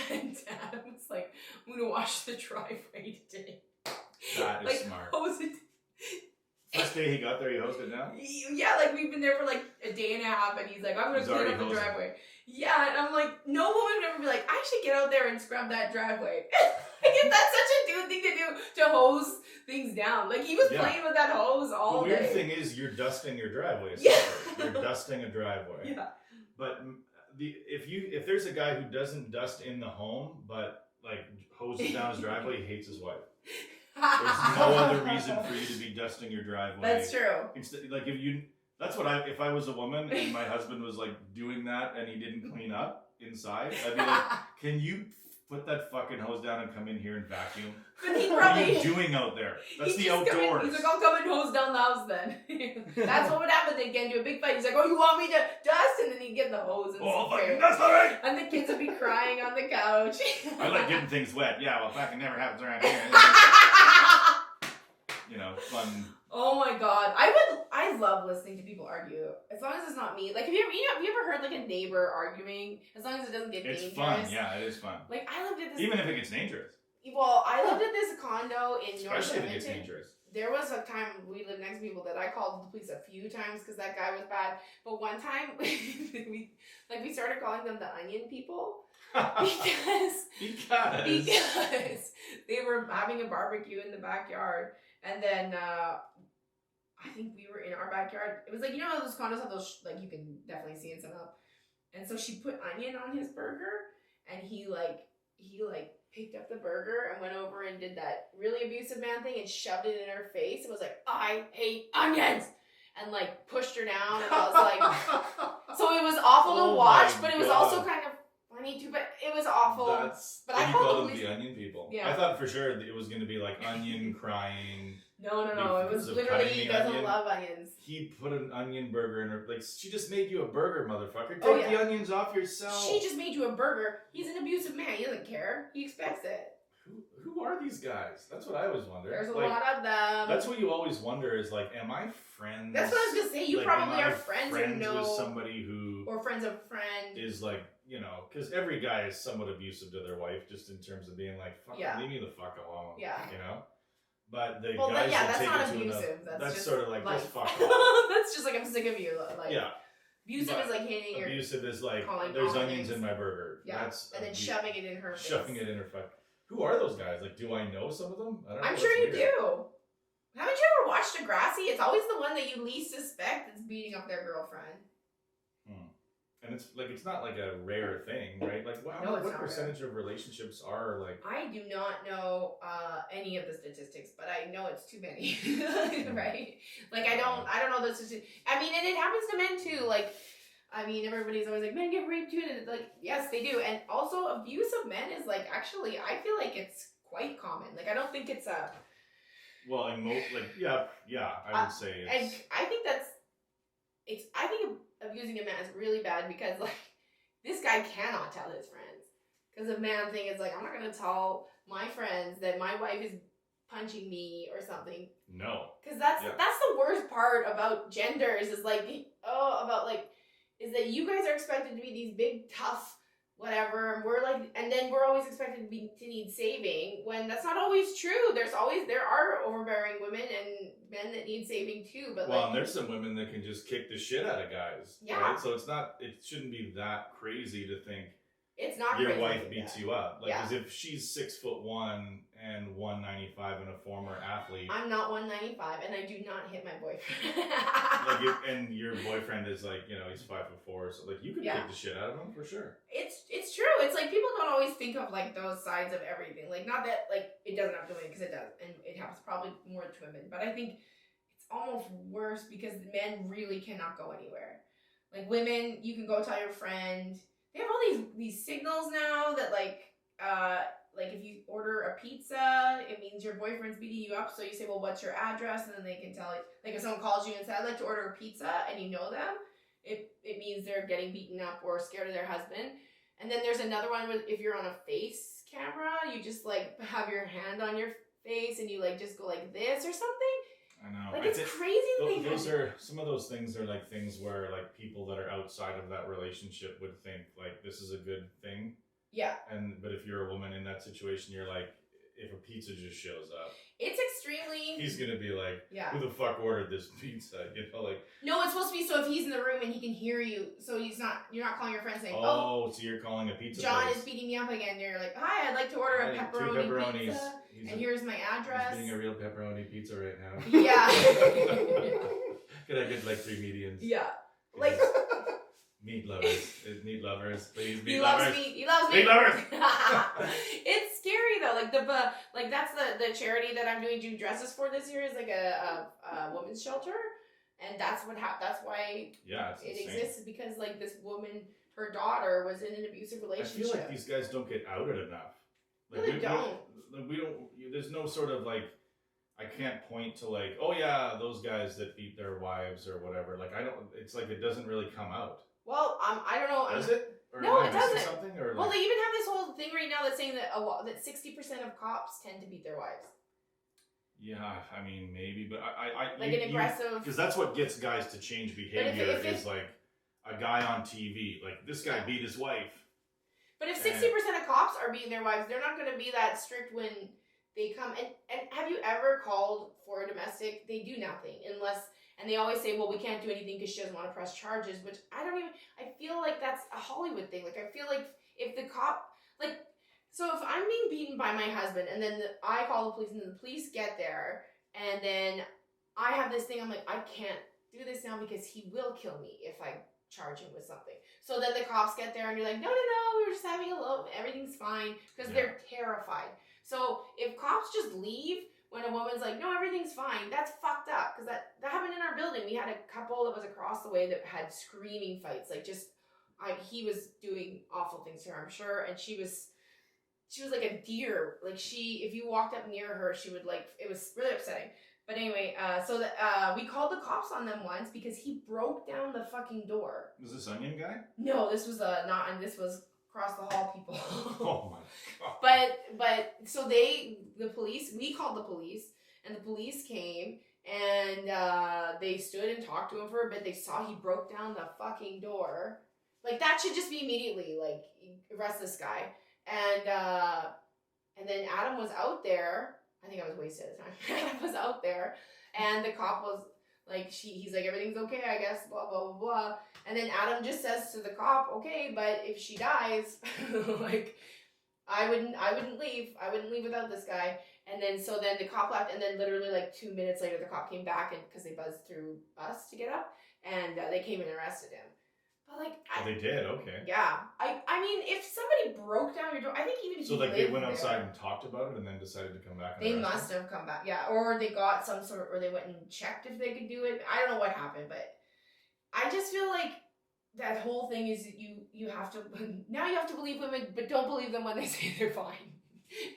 and Dad was like, I'm gonna wash the driveway today. That is like, smart. Hose it. First day he got there, he hosed it down. Yeah, like we've been there for like a day and a half and he's like, I'm gonna He's clean already up the hosing. driveway. Yeah, and I'm like, no woman would ever be like, I should get out there and scrub that driveway. Like if that's such a dude thing to do to hose things down. Like he was playing with that hose all The weird day. thing is you're dusting your driveway. Yeah. You're dusting a driveway. Yeah. But if there's a guy who doesn't dust in the home but like hoses down his driveway, he hates his wife. There's no other reason for you to be dusting your driveway. That's true. Instead, like if I was a woman and my husband was like doing that and he didn't clean up inside, I'd be like, can you put that fucking hose down and come in here and vacuum? But he What are probably you doing out there? That's he's the just coming- outdoors. He's like, I'll come and hose down the house then. That's what would happen. They'd get into a big fight. He's like, oh, you want me to dust? And then he'd get the hose and Oh, spray fucking it. dust alright! And the kids would be crying on the couch. I like getting things wet. Yeah, well, fucking never happens around here. You know, fun. Oh my god. I love listening to people argue. As long as it's not me. Like have you ever heard like a neighbor arguing? As long as it doesn't get It's dangerous. fun. Yeah, it is fun. Like I lived at this Even if it gets dangerous. Well, I lived at this condo in North Especially if it gets Edmonton. dangerous. There was a time we lived next to people that I called the police a few times because that guy was bad. But one time we started calling them the onion people because they were having a barbecue in the backyard, and then I think we were in our backyard. It was like, you know how those condos have those like you can definitely see and set up. And so she put onion on his burger, and he picked up the burger and went over and did that really abusive man thing and shoved it in her face and was like, I hate onions, and like pushed her down, and I was like, so it was awful to watch, but it was also kind of funny too, but it was awful. But I you called called the them police. the onion people. Yeah. I thought for sure that it was going to be like onion crying. No, it was Because of literally cutting he the doesn't onion. love onions. He put an onion burger in her. Like, she just made you a burger, motherfucker. Take Oh, yeah. the onions off yourself. She just made you a burger. He's an abusive man. He doesn't care. He expects it. Who are these guys? That's what I always wonder. There's a Like, lot of them. That's what you always wonder is like, am I friends? That's what I was gonna say. You like, probably am I are friends who know, with somebody who or friends of friend. is like, you know, because every guy is somewhat abusive to their wife, just in terms of being like, fuck, Yeah. leave me the fuck alone. Yeah. You know. But the Well, guys yeah, that that's take not it to abusive. another, That's that's just sort of like life. just fuck off. That's just like I'm sick of you. Like, Yeah. Abusive is like hitting your Abusive is like, calling there's all onions things. in my burger. Yeah. That's And then shoving it in her face. Shoving it in her fuck. Who are those guys? Like, do I know some of them? I don't know. I'm sure you do. Haven't you ever watched Degrassi? It's always the one that you least suspect that's beating up their girlfriend. And it's like, it's not like a rare thing, right? Like, wow, No, it's what not percentage of relationships are like? I do not know any of the statistics, but I know it's too many, right? Like I don't know the statistics. I mean, and it happens to men too. Like, I mean, everybody's always like, men get raped too, and it's like, yes, they do. And also, abuse of men is like, actually, I feel like it's quite common. Like, I don't think it's a. Well, and yeah, I would say it's. And I think I think abusing a man is really bad because like this guy cannot tell his friends because a man thing is like, I'm not gonna tell my friends that my wife is punching me or something. No. Because that's the worst part about genders is like is that you guys are expected to be these big tough whatever, and we're like, and then we're always expected to need saving when that's not always true. There are overbearing women and men that need saving too. But and there's some women that can just kick the shit out of guys. Yeah. Right? So it shouldn't be that crazy to think it's not your crazy wife beats you up. Like, Yeah. as if she's 6'1" and 195 and a former athlete. I'm not 195 and I do not hit my boyfriend. And your boyfriend is like, he's 5'4", so like you could kick the shit out of him for sure. It's true. It's like people don't always think of like those sides of everything. Like, not that like it doesn't have to win, because it does, and it happens probably more to women. But I think it's almost worse because men really cannot go anywhere. Like women, you can go tell your friend. They have all these signals now that like if you order a pizza, it means your boyfriend's beating you up. So you say, well, what's your address? And then they can tell it. Like if someone calls you and says, I'd like to order a pizza, and you know them, it means they're getting beaten up or scared of their husband. And then there's another one with, if you're on a face camera, you just like have your hand on your face and you like just go like this or something. I know. Like, it's crazy. Those are some of those things are like things where like people that are outside of that relationship would think like this is a good thing. Yeah. But if you're a woman in that situation, you're like, if a pizza just shows up, it's extremely. He's gonna be like, who the fuck ordered this pizza? Like. No, it's supposed to be so if he's in the room and he can hear you, so you're not calling your friend saying, oh, so you're calling a pizza John place. is beating me up again. You're like, hi, I'd like to order a pepperoni pizza, and here's my address. He's getting a real pepperoni pizza right now. Yeah. Could I get like 3 mediums? Yeah. Like. Meat lovers, please. He loves meat. Meat lovers. It's scary though. Like that's the charity that I'm doing dresses for this year is like a women's shelter, and that's why it exists, because like this woman, her daughter was in an abusive relationship. I feel like these guys don't get outed enough. Like, no, they don't. We don't. There's no sort of like. I can't point to like, oh yeah, those guys that beat their wives or whatever. Like I don't. It's like it doesn't really come out. Well, I don't know. Does it? Or no, am I it doesn't. Something, or well, they even have this whole thing right now that's saying that that 60% of cops tend to beat their wives. Yeah, I mean maybe, but I like an aggressive. Because that's what gets guys to change behavior is like a guy on TV, like this guy beat his wife. But if 60% of cops are beating their wives, they're not going to be that strict when they come. And have you ever called for a domestic? They do nothing unless. And they always say, well, we can't do anything because she doesn't want to press charges, which I feel like that's a Hollywood thing. Like, I feel like if the cop, like, so if I'm being beaten by my husband and then I call the police and then the police get there and then I have this thing, I'm like, I can't do this now because he will kill me if I charge him with something. So then the cops get there and you're like, no, we were just having a little, everything's fine, because they're terrified. So if cops just leave, when a woman's like, no, everything's fine, that's fucked up. Because that happened in our building. We had a couple that was across the way that had screaming fights. Like, he was doing awful things to her, I'm sure. And she was like a deer. Like, if you walked up near her, she would like, it was really upsetting. But anyway, we called the cops on them once because he broke down the fucking door. Was this Onion guy? No, this was this was across the hall people. Oh my god. But so we called the police, and the police came, and they stood and talked to him for a bit. They saw he broke down the fucking door. Like, that should just be immediately, like, arrest this guy. And then Adam was out there. I think I was wasted at the time. Adam was out there, and the cop was Like he's like, everything's okay, I guess, blah blah blah blah. And then Adam just says to the cop, okay, but if she dies, like, I wouldn't leave without this guy. And then the cop left, and then literally like 2 minutes later, the cop came back, and because they buzzed through us to get up, and they came and arrested him. But like, they did, okay. Yeah, I mean, if somebody broke down your door, I think even if so you like they went there, outside and talked about it, and then decided to come back. And they must have come back, yeah, or they got some sort, or they went and checked if they could do it. I don't know what happened, but I just feel like that whole thing is you have to now you have to believe women, but don't believe them when they say they're fine.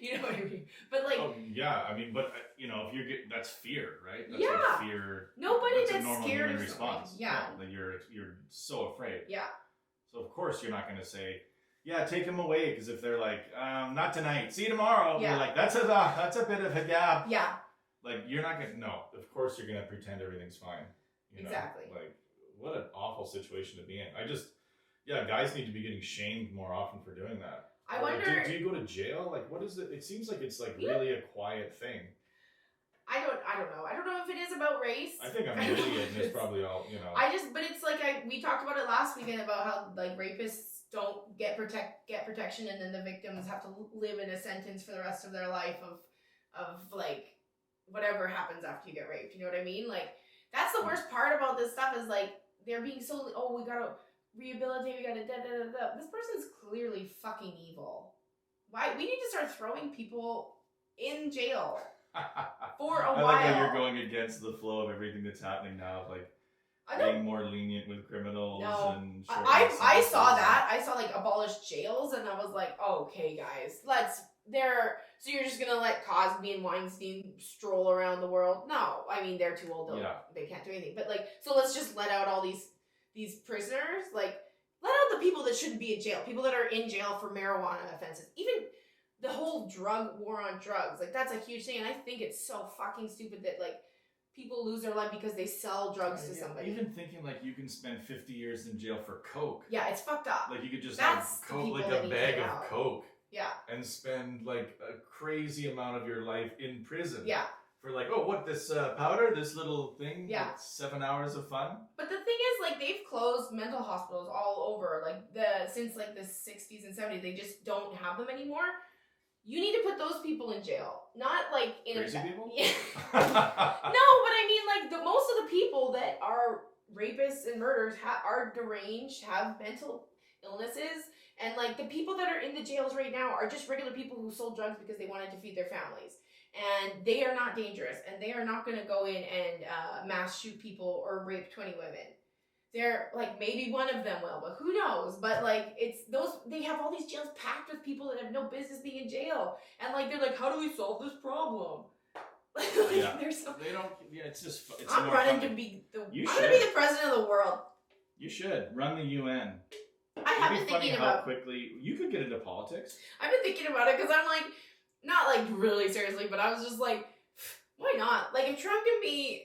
You know what I mean? But like, oh yeah, I mean, but you know, if you're that's fear, right? That's yeah, like fear. Nobody that's that's a normal scared human of response. Yeah, like you're so afraid. Yeah. So of course you're not going to say, yeah, take him away, because if they're like, not tonight, see you tomorrow. Yeah. You're like, that's a bit of a gap. Yeah. Like you're not gonna. No, of course you're gonna pretend everything's fine. You know? Exactly. Like what an awful situation to be in. Guys need to be getting shamed more often for doing that. I wonder. Do you go to jail? Like, what is it? It seems like it's like really a quiet thing. I don't know. I don't know if it is about race. I think I'm an idiot, and it's probably all, you know. But it's like we talked about it last weekend about how like rapists don't get protection, and then the victims have to live in a sentence for the rest of their life of like whatever happens after you get raped. You know what I mean? Like that's the worst part about this stuff is like they're being so we gotta rehabilitate, we gotta da. This person's clearly fucking evil. Why we need to start throwing people in jail for a while. I like how you're going against the flow of everything that's happening now, like being more lenient with criminals. No. And I saw that. I saw like abolished jails, and I was like, okay, guys, so you're just gonna let Cosby and Weinstein stroll around the world? No, I mean they're too old. They can't do anything. But like, so let's just let out all these prisoners. Like, let out the people that shouldn't be in jail. People that are in jail for marijuana offenses. Even the whole drug war on drugs. Like that's a huge thing, and I think it's so fucking stupid that like people lose their life because they sell drugs to somebody. Even thinking like you can spend 50 years in jail for coke. Yeah, it's fucked up. Like you could just have coke, like a bag of coke. Yeah. And spend like a crazy amount of your life in prison. Yeah. For like, this powder, this little thing. Yeah. 7 hours of fun. But the thing is, like, they've closed mental hospitals all over. Like since like the 60s and 70s, they just don't have them anymore. You need to put those people in jail, not like in crazy people. Yeah. No, but I mean, like most of the people that are rapists and murderers are deranged, have mental illnesses, and like the people that are in the jails right now are just regular people who sold drugs because they wanted to feed their families, and they are not dangerous, and they are not going to go in and mass shoot people or rape 20 women. They're like, maybe one of them will, but who knows? But like, they have all these jails packed with people that have no business being in jail. And like, they're like, how do we solve this problem? Yeah. They don't, it's just, it's I'm running to be I'm going to be the president of the world. You should. Run the UN. I have been thinking about how quickly, you could get into politics. I've been thinking about it because I'm like, not like really seriously, but I was just like, why not? Like if Trump can be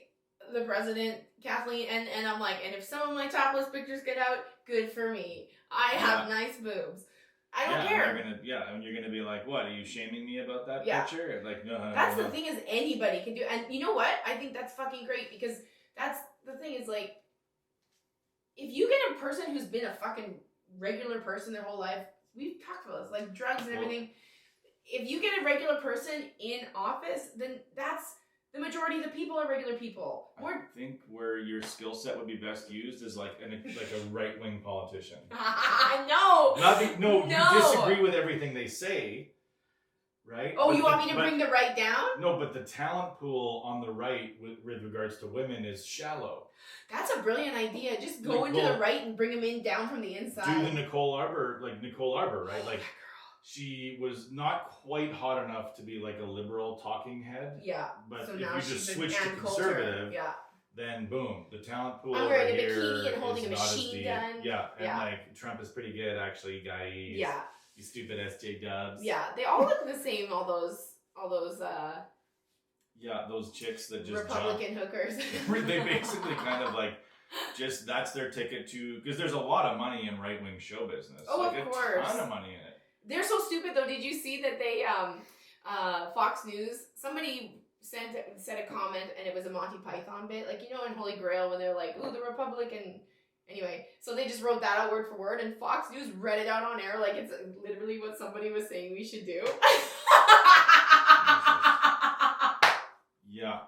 the president, Kathleen, and I'm like, and if some of my topless pictures get out, good for me. I have nice boobs. I don't care. And you're gonna be like, what? Are you shaming me about that picture? Like, no. That's the thing is anybody can do, and you know what? I think that's fucking great because that's the thing is like, if you get a person who's been a fucking regular person their whole life, we've talked about this, like drugs and everything. If you get a regular person in office, then that's the majority of the people are regular people. I think where your skill set would be best used is like a right-wing politician. No. You disagree with everything they say, right? Oh, you want me to bring the right down? No, but the talent pool on the right with regards to women is shallow. That's a brilliant idea. Just go into the right and bring them in down from the inside. Do the Nicole Arbor, right? Like she was not quite hot enough to be like a liberal talking head. Yeah. But so if you just switch to conservative, then boom, the talent pool I'm over wearing a here bikini and holding a is machine gun. Yeah, and like Trump is pretty good actually, guys. Yeah. You stupid SJ Dubs. Yeah, they all look the same. All those. Yeah, those chicks that just Republican hookers. They basically kind of like just that's their ticket to because there's a lot of money in right wing show business. Oh, like of course, a ton of money in it. They're so stupid though. Did you see that they Fox News somebody said a comment, and it was a Monty Python bit, like, you know, in Holy Grail when they're like, "Ooh, the Republican." Anyway, so they just wrote that out word for word, and Fox News read it out on air like it's literally what somebody was saying we should do. Yeah.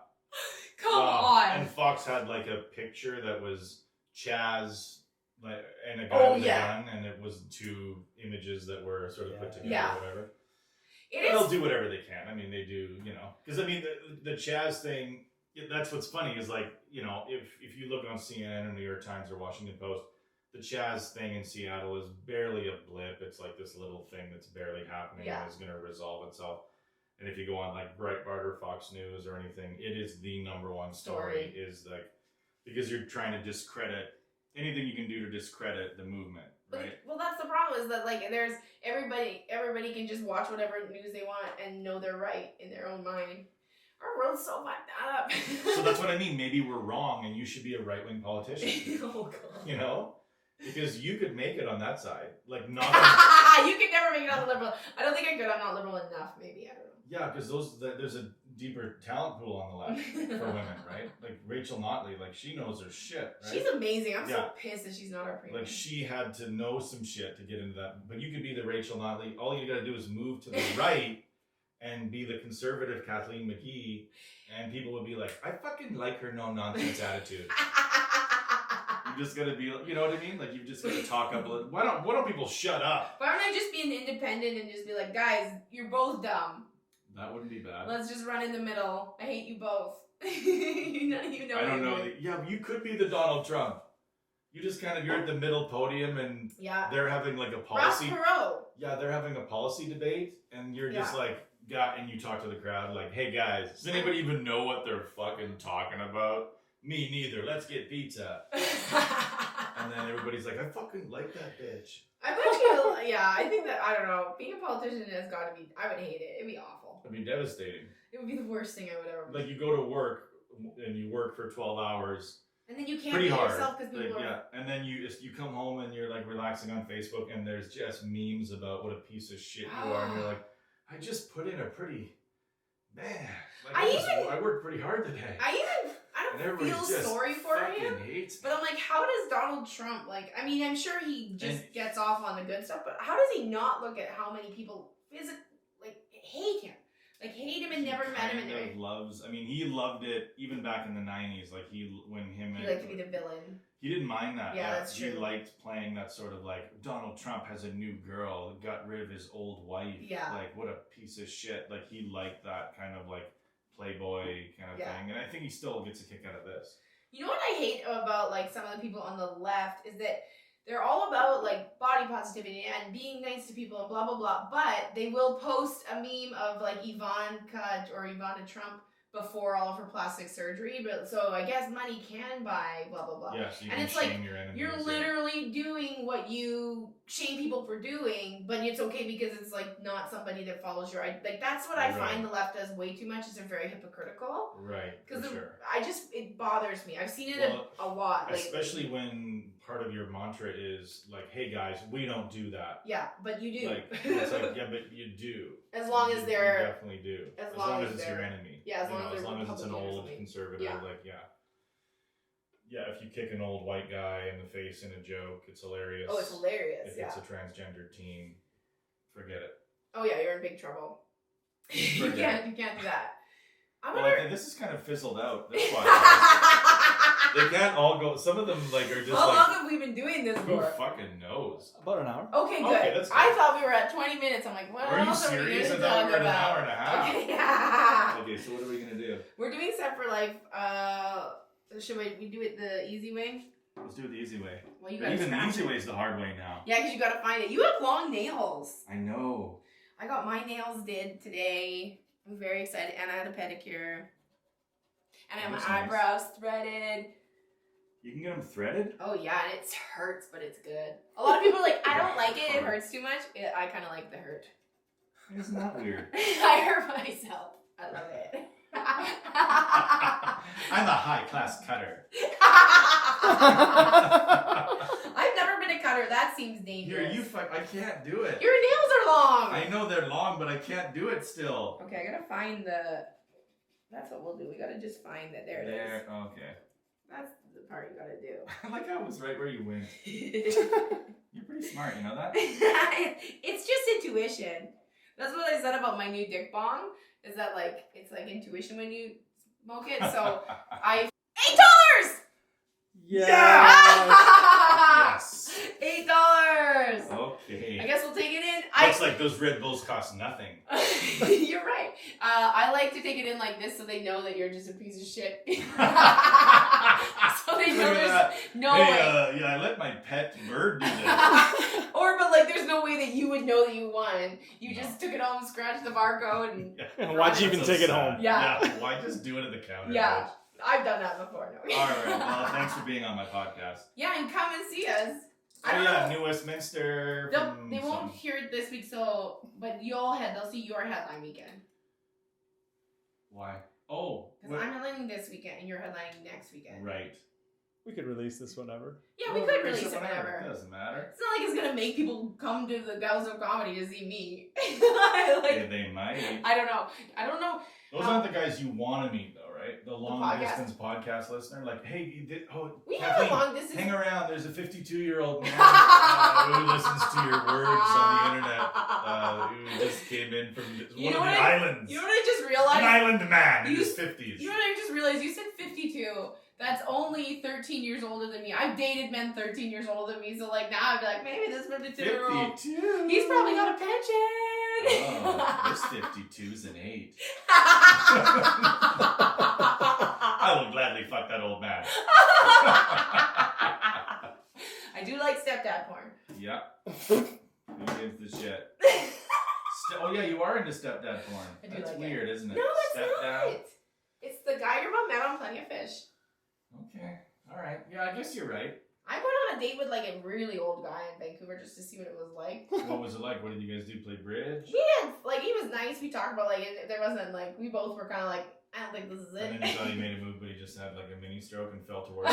Come on. And Fox had like a picture that was Chaz and a guy with a gun, and it was two images that were sort of put together or whatever. They'll do whatever they can. I mean, they do, you know. Because, I mean, the Chaz thing, that's what's funny is, like, you know, if you look on CNN or New York Times or Washington Post, the Chaz thing in Seattle is barely a blip. It's like this little thing that's barely happening and is going to resolve itself. And if you go on, like, Breitbart or Fox News or anything, it is the number one story. Is, like, because you're trying to discredit anything you can do to discredit the movement. Right. Well, that's the problem is that, like, there's everybody can just watch whatever news they want and know they're right in their own mind. Our world's so fucked up. So that's what I mean. Maybe we're wrong and you should be a right-wing politician. Oh, God. You know? Because you could make it on that side. Like, not... You could never make it on the liberal. I don't think I could. I'm not liberal enough, maybe. I don't know. Yeah, because there's a deeper talent pool on the left for women, right? Like Rachel Notley, like she knows her shit, right? She's amazing. I'm so pissed that she's not our premium. Like she had to know some shit to get into that. But you could be the Rachel Notley. All you gotta do is move to the right and be the conservative Kathleen McGee, and people would be like, I fucking like her no nonsense attitude. You just gotta be, you know what I mean? Like you just gotta talk up a little. Why don't people shut up? Why don't I just be an independent and just be like, guys, you're both dumb. That wouldn't be bad. Let's just run in the middle. I hate you both. you know I don't know. Yeah, you could be the Donald Trump. You just kind of, you're at the middle podium and they're having like a policy. Ross Perot. Yeah, they're having a policy debate and you're just like, and you talk to the crowd like, hey guys, does anybody even know what they're fucking talking about? Me neither. Let's get pizza. And then everybody's like, I fucking like that bitch. I bet you, I think that, I don't know, being a politician has got to be, I would hate it. It'd be awful. It'd be devastating. It would be the worst thing I would ever. Like you go to work and you work for 12 hours. And then you can't be yourself because people are... Yeah, and then you come home and you're like relaxing on Facebook and there's just memes about what a piece of shit you are. And you're like, I just put in a pretty... Man, like I worked pretty hard today. I don't feel sorry for him, hates me. But I'm like, how does Donald Trump, like, I mean, I'm sure he just gets off on the good stuff, but how does he not look at how many people hate him? Like, hate him and never met him. And he loves, I mean, he loved it even back in the 90s. Like, he liked to be the villain. He didn't mind that. Yeah, that's true. He liked playing that sort of like, Donald Trump has a new girl, got rid of his old wife. Yeah. Like, what a piece of shit. Like, he liked that kind of like playboy kind of thing. And I think he still gets a kick out of this. You know what I hate about like some of the people on the left is that they're all about like body positivity and being nice to people and blah blah blah, but they will post a meme of like Ivana Trump before all of her plastic surgery, but so I guess money can buy blah blah blah. Yeah, so you and can it's shame like your enemies, you're literally doing what you shame people for doing, but it's okay because it's like not somebody that follows your like that's what I find the left does way too much is they're very hypocritical. Right. Because it bothers me. I've seen it a lot lately. Especially when part of your mantra is like, hey guys, we don't do that. Yeah, but you do. Like, it's like, yeah, but you do. As long as they're... You definitely do. As long as it's your enemy. Yeah, as long as it's an old conservative, Yeah, if you kick an old white guy in the face in a joke, it's hilarious. Oh, it's hilarious, If it's a transgender teen, forget it. Oh yeah, you're in big trouble. You can't do that. I think this is kind of fizzled out. That's why they can't all go. Some of them are just How long have we been doing this for? Who fucking knows? About an hour. Okay, good. Okay, that's good. I thought we were at 20 minutes. I'm like, what Are you else serious? are we I thought we were at an about? hour and a half. Okay, yeah. Okay, so what are we gonna do? We're doing Set for Life. Should we do it the easy way? Let's do it the easy way. Well, even the easy way is the hard way now. Yeah, because you gotta find it. You have long nails. I know. I got my nails did today. I'm very excited, and I had a pedicure. And I have my eyebrows threaded. You can get them threaded? Oh yeah, and it hurts, but it's good. A lot of people are like, I don't like it. It hurts too much. I kind of like the hurt. Isn't that weird? I hurt myself. I love it. I'm a high-class cutter. I've never been a cutter. That seems dangerous. I can't do it. Your nails are long. I know they're long, but I can't do it still. Okay, I gotta find the That's what we'll do. We gotta just find that there it is. There. Okay. That's the part you gotta do. I like how it was right where you went. You're pretty smart, you know that? It's just intuition. That's what I said about my new dick bong. Is that like it's like intuition when you smoke it? So I $8. Yeah. Yes. $8. Okay. I guess we'll take it in. Looks like those Red Bulls cost nothing. You're right. I like to take it in like this so they know that you're just a piece of shit. So they know there's no way. Yeah, I let my pet bird do this. But like there's no way that you would know that you won. You just took it home, scratched the barcode, and Why'd you even So take it sad. home? Yeah. Why just do it at the counter? Yeah. I've done that before. No. All right. Well, thanks for being on my podcast. Yeah, and come and see us. Oh yeah, New Westminster. They won't hear it this week, but they'll see your headline weekend. Why? Oh. Because I'm headlining this weekend and you're headlining next weekend. Right. We could release this whenever. Yeah, we could release it It whenever. doesn't matter. It's not like it's gonna make people come to the Gals of Comedy to see me. Yeah, they might. I don't know. Those aren't the guys you want to meet, though, right? The long podcast. distance podcast listener. Like, hey, We Kathleen, have a long distance. hang around. There's a 52-year-old man who listens to your words on the internet. Who just came in from one of the islands. You know what I just realized? An island man in his 50s. You know what I just realized? You said 52. That's only 13 years older than me. I've dated men 13 years older than me, so like now I'd be like, maybe this 52-year-old. 52. He's probably got a pension. Oh, this 52's an 8. I will gladly fuck that old man. I do like stepdad porn. Yeah. Who gives the shit? Oh yeah, you are into stepdad porn. I do That's like weird, isn't it? No, it's Stepdad. not. It's the guy your mom met on Plenty of Fish. Okay. All right. Yeah, I guess you're right. I went on a date with like a really old guy in Vancouver just to see what it was like. What was it like? What did you guys do? Play bridge? He was nice. We talked about like there wasn't like we both were kind of like I don't think this is it. And then you thought he made a move, but he just had like a mini stroke and fell towards.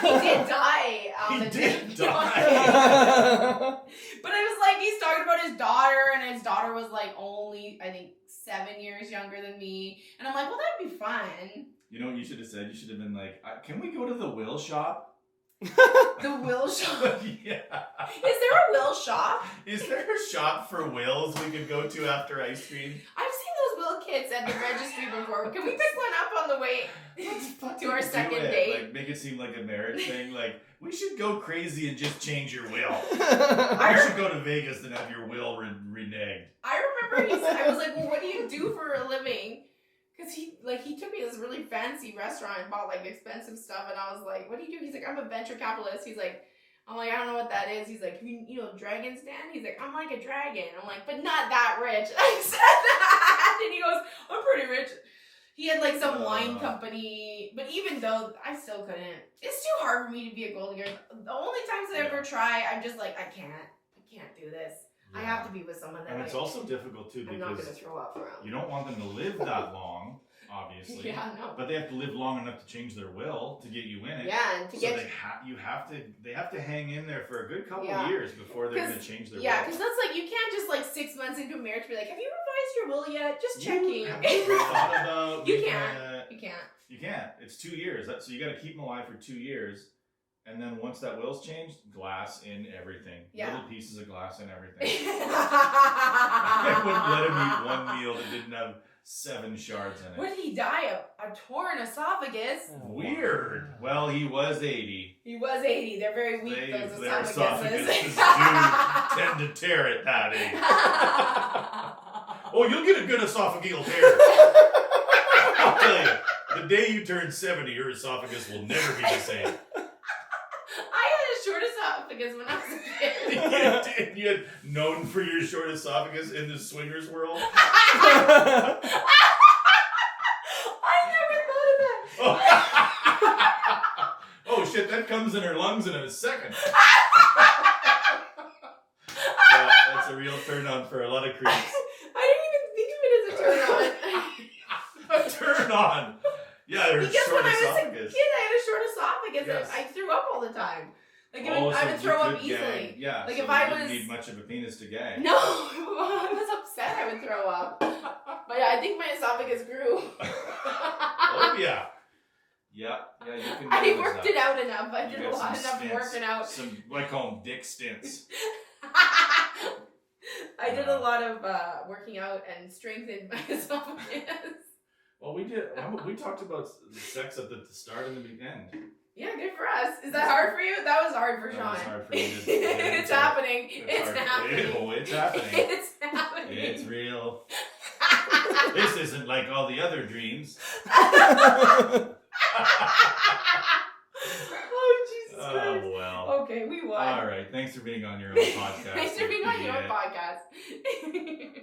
He did die. He did die. But it was like he's talking about his daughter, and his daughter was like only I think 7 years younger than me, and I'm like, well, that'd be fun. You know what you should have said? You should have been like, "Can we go to the will shop?" The will shop. Yeah. Is there a will shop? Is there a shop for wills we could go to after ice cream? I've seen those will kits at the registry before. Can we pick one up on the way to our second date? Like, make it seem like a marriage thing. Like, we should go crazy and just change your will. I You should go to Vegas and have your will reneged. I remember I was like, well, what do you do for a living? Because he took me to this really fancy restaurant and bought like expensive stuff, and I was like, what do you do? He's like, I'm a venture capitalist. I'm like, I don't know what that is. He's like, you know dragon's den? He's like, I'm like a dragon. I'm like, but not that rich. I said that, and he goes, I'm pretty rich. He had like some wine company, but even though I still couldn't, it's too hard for me to be a gold digger. The only times I ever try, I'm just like, I can't do this. I have to be with someone that and it's also difficult too I'm not because gonna throw up around. you don't want them to live that long, obviously. Yeah, no. But they have to live long enough to change their will to get you in it. Yeah, and to so get they have to hang in there for a good couple of years before they're going to change their will. Yeah, because that's like you can't just like 6 months into a marriage be like, have you revised your will yet? Just checking. Have you thought about You can't. You can't. It's 2 years. So you got to keep them alive for 2 years. And then once that will's changed, glass in everything. Yeah. Little pieces of glass in everything. I wouldn't let him eat one meal that didn't have 7 shards in it. What did he die of? A torn esophagus? Weird. Well, he was 80. He was 80. They're very weak, those Their esophaguses. esophaguses do tend to tear at that age. Oh, you'll get a good esophageal tear. I'll tell you, the day you turn 70, your esophagus will never be the same. I had a short esophagus when I was a kid. You had known for your short esophagus in the swingers world. I never thought of that. Oh shit, that comes in her lungs in a second. Yeah, that's a real turn on for a lot of creeps. I didn't even think of it as a turn on. A turn on. Yeah, there's Because short when I was a esophagus. kid, I had a short esophagus. Yes. And I threw up all the time. Like So I would throw you up could easily. gag. Yeah, Like so if you I didn't was need much of a penis to gag. no, I was upset. I would throw up. But yeah, I think my esophagus grew. I worked it out enough. I You did a got lot some enough stints. working out. Some, I call them dick stints. I did a lot of working out and strengthened my esophagus. Well, we did. We talked about sex at the start and the end. Yeah, good for us. Is that hard for you? That was hard for That Sean. was hard for you. It's happening. It's hard. happening. Oh, it's happening. It's happening. It's real. This isn't like all the other dreams. Oh, Jesus Christ. Oh, well. Okay, we won. All right. Thanks for being on your own podcast. Thanks for being on your idiot. podcast.